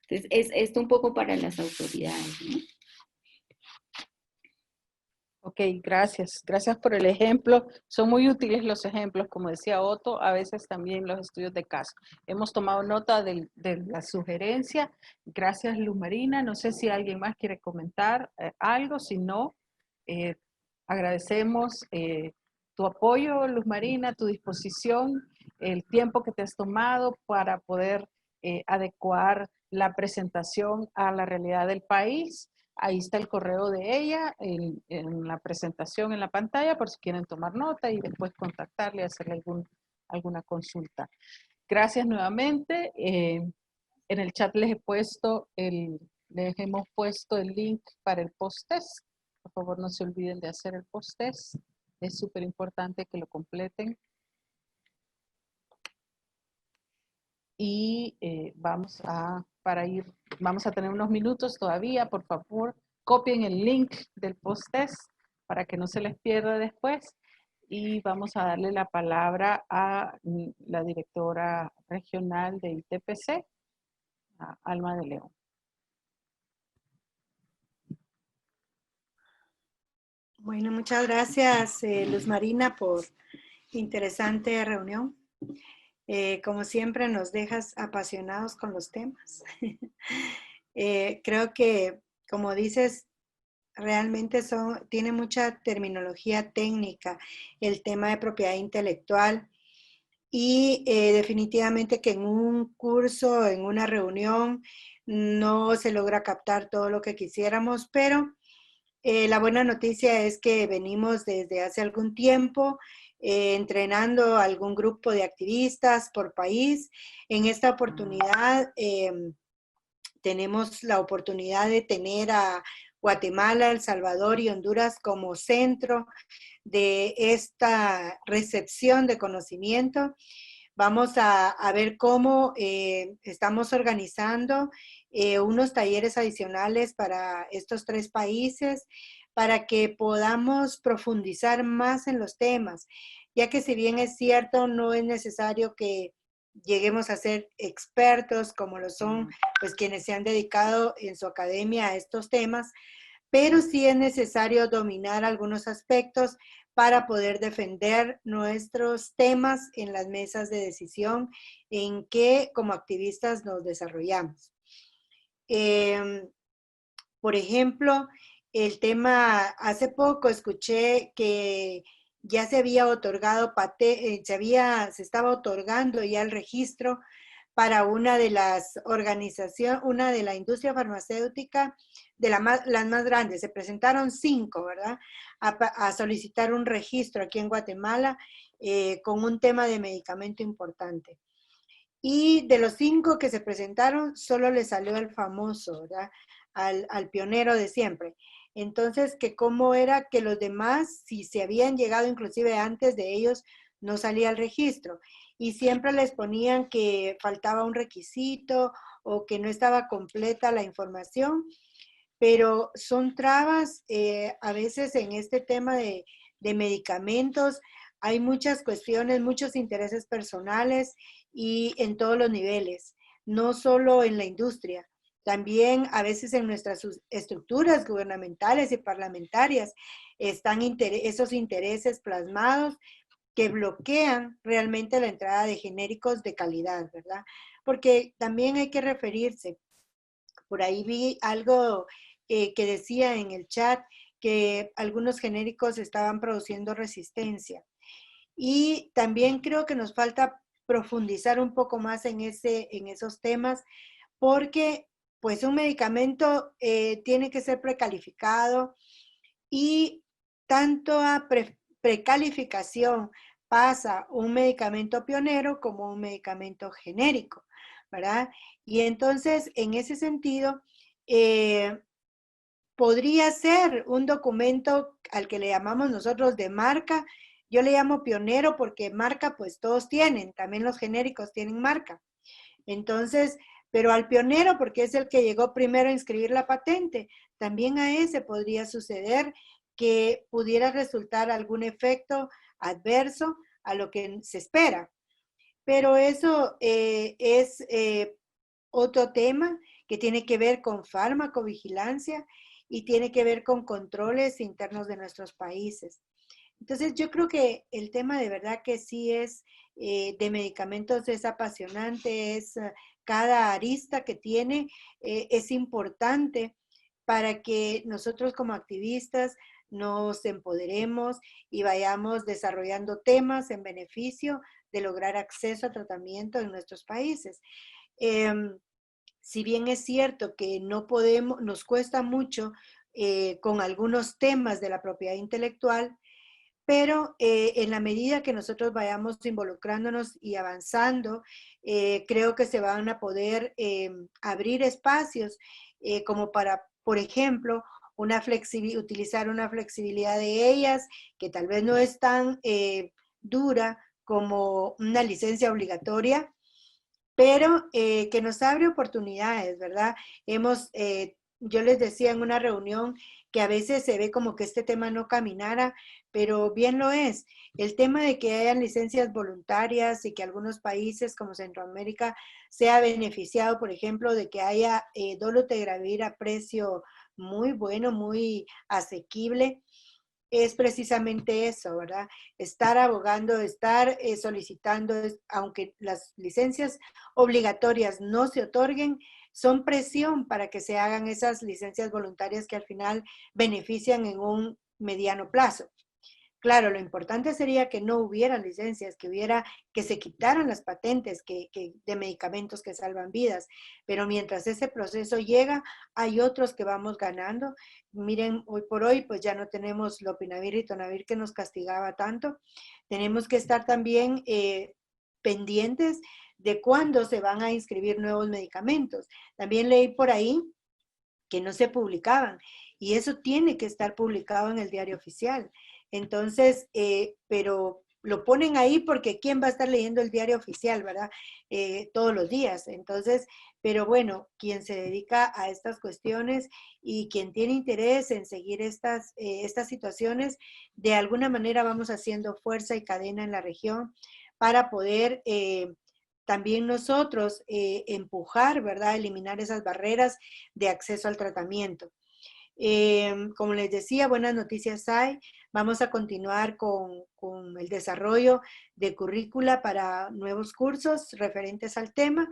Entonces, es esto un poco para las autoridades, ¿no? Ok, gracias. Gracias por el ejemplo. Son muy útiles los ejemplos, como decía Otto, a veces también los estudios de caso. Hemos tomado nota de la sugerencia. Gracias, Luz Marina. No sé si alguien más quiere comentar algo. Si no, agradecemos tu apoyo, Luz Marina, tu disposición, el tiempo que te has tomado para poder adecuar la presentación a la realidad del país. Ahí está el correo de ella en la presentación en la pantalla por si quieren tomar nota y después contactarle y hacerle alguna consulta. Gracias nuevamente. En el chat les hemos puesto el link para el post-test. Por favor, no se olviden de hacer el post-test. Es súper importante que lo completen. Y vamos a tener unos minutos todavía. Por favor, copien el link del post-test para que no se les pierda después. Y vamos a darle la palabra a la directora regional de ITPC, a Alma de León. Bueno, muchas gracias, Luz Marina, por interesante reunión. Como siempre, nos dejas apasionados con los temas. Creo que, como dices, realmente tiene mucha terminología técnica el tema de propiedad intelectual y definitivamente que en un curso, en una reunión, no se logra captar todo lo que quisiéramos, pero la buena noticia es que venimos desde hace algún tiempo entrenando a algún grupo de activistas por país. En esta oportunidad tenemos la oportunidad de tener a Guatemala, El Salvador y Honduras como centro de esta recepción de conocimiento. Vamos a ver cómo estamos organizando unos talleres adicionales para estos 3 países, para que podamos profundizar más en los temas, ya que si bien es cierto, no es necesario que lleguemos a ser expertos como lo son pues quienes se han dedicado en su academia a estos temas, pero sí es necesario dominar algunos aspectos para poder defender nuestros temas en las mesas de decisión en que como activistas nos desarrollamos. Por ejemplo, el tema, hace poco escuché que ya se había otorgado, se estaba otorgando ya el registro para una de las organizaciones, una de la industria farmacéutica, de las más grandes. Se presentaron 5, ¿verdad? A solicitar un registro aquí en Guatemala con un tema de medicamento importante. Y de los 5 que se presentaron, solo le salió el famoso, ¿verdad? Al pionero de siempre. Entonces, que cómo era que los demás, si se habían llegado inclusive antes de ellos, no salía el registro. Y siempre les ponían que faltaba un requisito o que no estaba completa la información, pero son trabas a veces en este tema de medicamentos. Hay muchas cuestiones, muchos intereses personales y en todos los niveles, no solo en la industria, también a veces en nuestras estructuras gubernamentales y parlamentarias están esos intereses plasmados que bloquean realmente la entrada de genéricos de calidad, ¿verdad? Porque también hay que referirse, por ahí vi algo que decía en el chat que algunos genéricos estaban produciendo resistencia. Y también creo que nos falta profundizar un poco más en esos temas, porque pues un medicamento tiene que ser precalificado y tanto a precalificación pasa un medicamento pionero como un medicamento genérico, ¿verdad? Y entonces, en ese sentido, podría ser un documento al que le llamamos nosotros de marca. Yo le llamo pionero porque marca pues todos tienen, también los genéricos tienen marca. Entonces, pero al pionero porque es el que llegó primero a inscribir la patente, también a ese podría suceder que pudiera resultar algún efecto adverso a lo que se espera. Pero eso es otro tema que tiene que ver con farmacovigilancia y tiene que ver con controles internos de nuestros países. Entonces yo creo que el tema de verdad que sí es de medicamentos es apasionante, es cada arista que tiene es importante para que nosotros como activistas nos empoderemos y vayamos desarrollando temas en beneficio de lograr acceso a tratamiento en nuestros países. Si bien es cierto que no podemos, nos cuesta mucho con algunos temas de la propiedad intelectual, pero en la medida que nosotros vayamos involucrándonos y avanzando, creo que se van a poder abrir espacios como para, por ejemplo, utilizar una flexibilidad de ellas, que tal vez no es tan dura como una licencia obligatoria, pero que nos abre oportunidades, ¿verdad? Yo les decía en una reunión que a veces se ve como que este tema no caminara, pero bien lo es. El tema de que hayan licencias voluntarias y que algunos países como Centroamérica sea beneficiado, por ejemplo, de que haya dolutegravir a precio muy bueno, muy asequible, es precisamente eso, ¿verdad? Estar abogando, estar solicitando, aunque las licencias obligatorias no se otorguen, son presión para que se hagan esas licencias voluntarias que al final benefician en un mediano plazo. Claro, lo importante sería que no hubiera licencias, que se quitaran las patentes de medicamentos que salvan vidas, pero mientras ese proceso llega, hay otros que vamos ganando. Miren, hoy por hoy, pues ya no tenemos lopinavir y tonavir que nos castigaba tanto. Tenemos que estar también pendientes de cuándo se van a inscribir nuevos medicamentos. También leí por ahí que no se publicaban y eso tiene que estar publicado en el diario oficial. Entonces, pero lo ponen ahí porque ¿quién va a estar leyendo el diario oficial, verdad? Todos los días. Entonces, pero bueno, quien se dedica a estas cuestiones y quien tiene interés en seguir estas situaciones, de alguna manera vamos haciendo fuerza y cadena en la región para poder también nosotros empujar, ¿verdad? Eliminar esas barreras de acceso al tratamiento. Como les decía, buenas noticias hay. Vamos a continuar con el desarrollo de currícula para nuevos cursos referentes al tema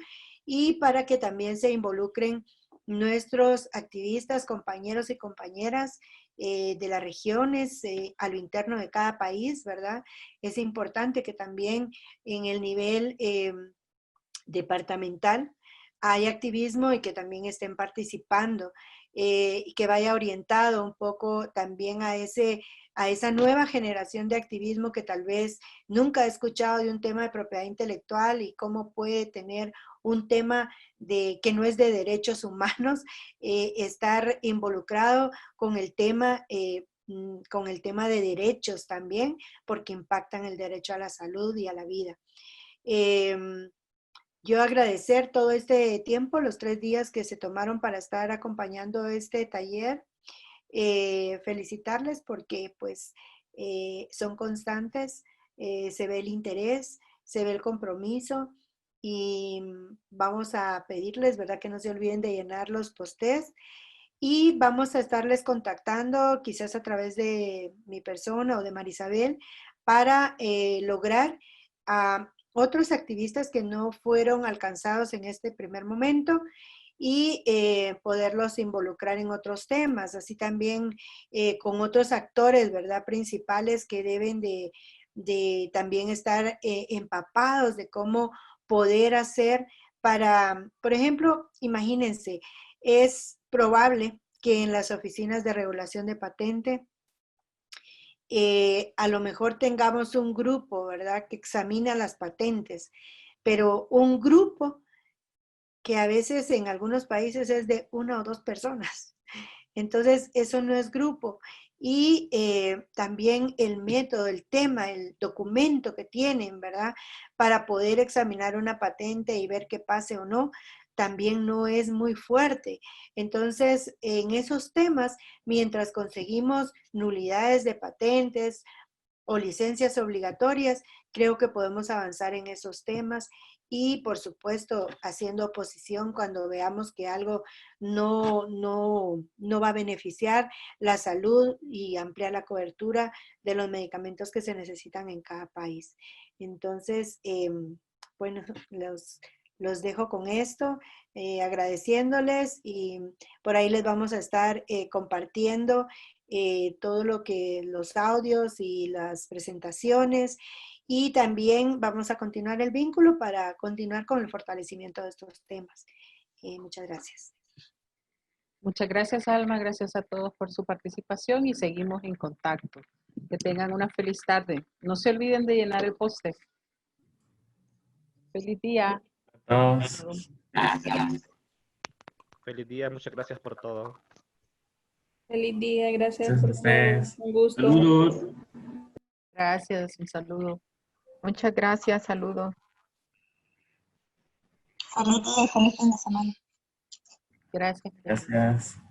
y para que también se involucren nuestros activistas, compañeros y compañeras de las regiones a lo interno de cada país, ¿verdad? Es importante que también en el nivel departamental hay activismo y que también estén participando y que vaya orientado un poco también a esa nueva generación de activismo que tal vez nunca ha escuchado de un tema de propiedad intelectual y cómo puede tener un tema que no es de derechos humanos, estar involucrado con el tema de derechos también, porque impactan el derecho a la salud y a la vida. Yo agradecer todo este tiempo, los 3 días que se tomaron para estar acompañando este taller. Felicitarles porque pues son constantes, se ve el interés, se ve el compromiso y vamos a pedirles, ¿verdad? Que no se olviden de llenar los post-test y vamos a estarles contactando quizás a través de mi persona o de Marisabel para lograr a otros activistas que no fueron alcanzados en este primer momento y poderlos involucrar en otros temas, así también con otros actores, ¿verdad? Principales que deben de también estar empapados de cómo poder hacer para, por ejemplo, imagínense, es probable que en las oficinas de regulación de patente a lo mejor tengamos un grupo, ¿verdad?, que examina las patentes, pero un grupo que a veces en algunos países es de 1 o 2 personas. Entonces, eso no es grupo. Y también el método, el tema, el documento que tienen, ¿verdad?, para poder examinar una patente y ver qué pase o no, también no es muy fuerte. Entonces, en esos temas, mientras conseguimos nulidades de patentes o licencias obligatorias, creo que podemos avanzar en esos temas y, por supuesto, haciendo oposición cuando veamos que algo no va a beneficiar la salud y ampliar la cobertura de los medicamentos que se necesitan en cada país. Entonces, bueno, los dejo con esto, agradeciéndoles y por ahí les vamos a estar compartiendo todo lo que los audios y las presentaciones y también vamos a continuar el vínculo para continuar con el fortalecimiento de estos temas. Muchas gracias. Muchas gracias, Alma. Gracias a todos por su participación y seguimos en contacto. Que tengan una feliz tarde. No se olviden de llenar el post-it. Feliz día. Todos. Feliz día, muchas gracias por todo. Feliz día, gracias Gracias a por ustedes. todo. Un gusto. Saludos. Gracias, un saludo. Muchas gracias, saludos. Feliz día y feliz fin de semana. Gracias. Gracias.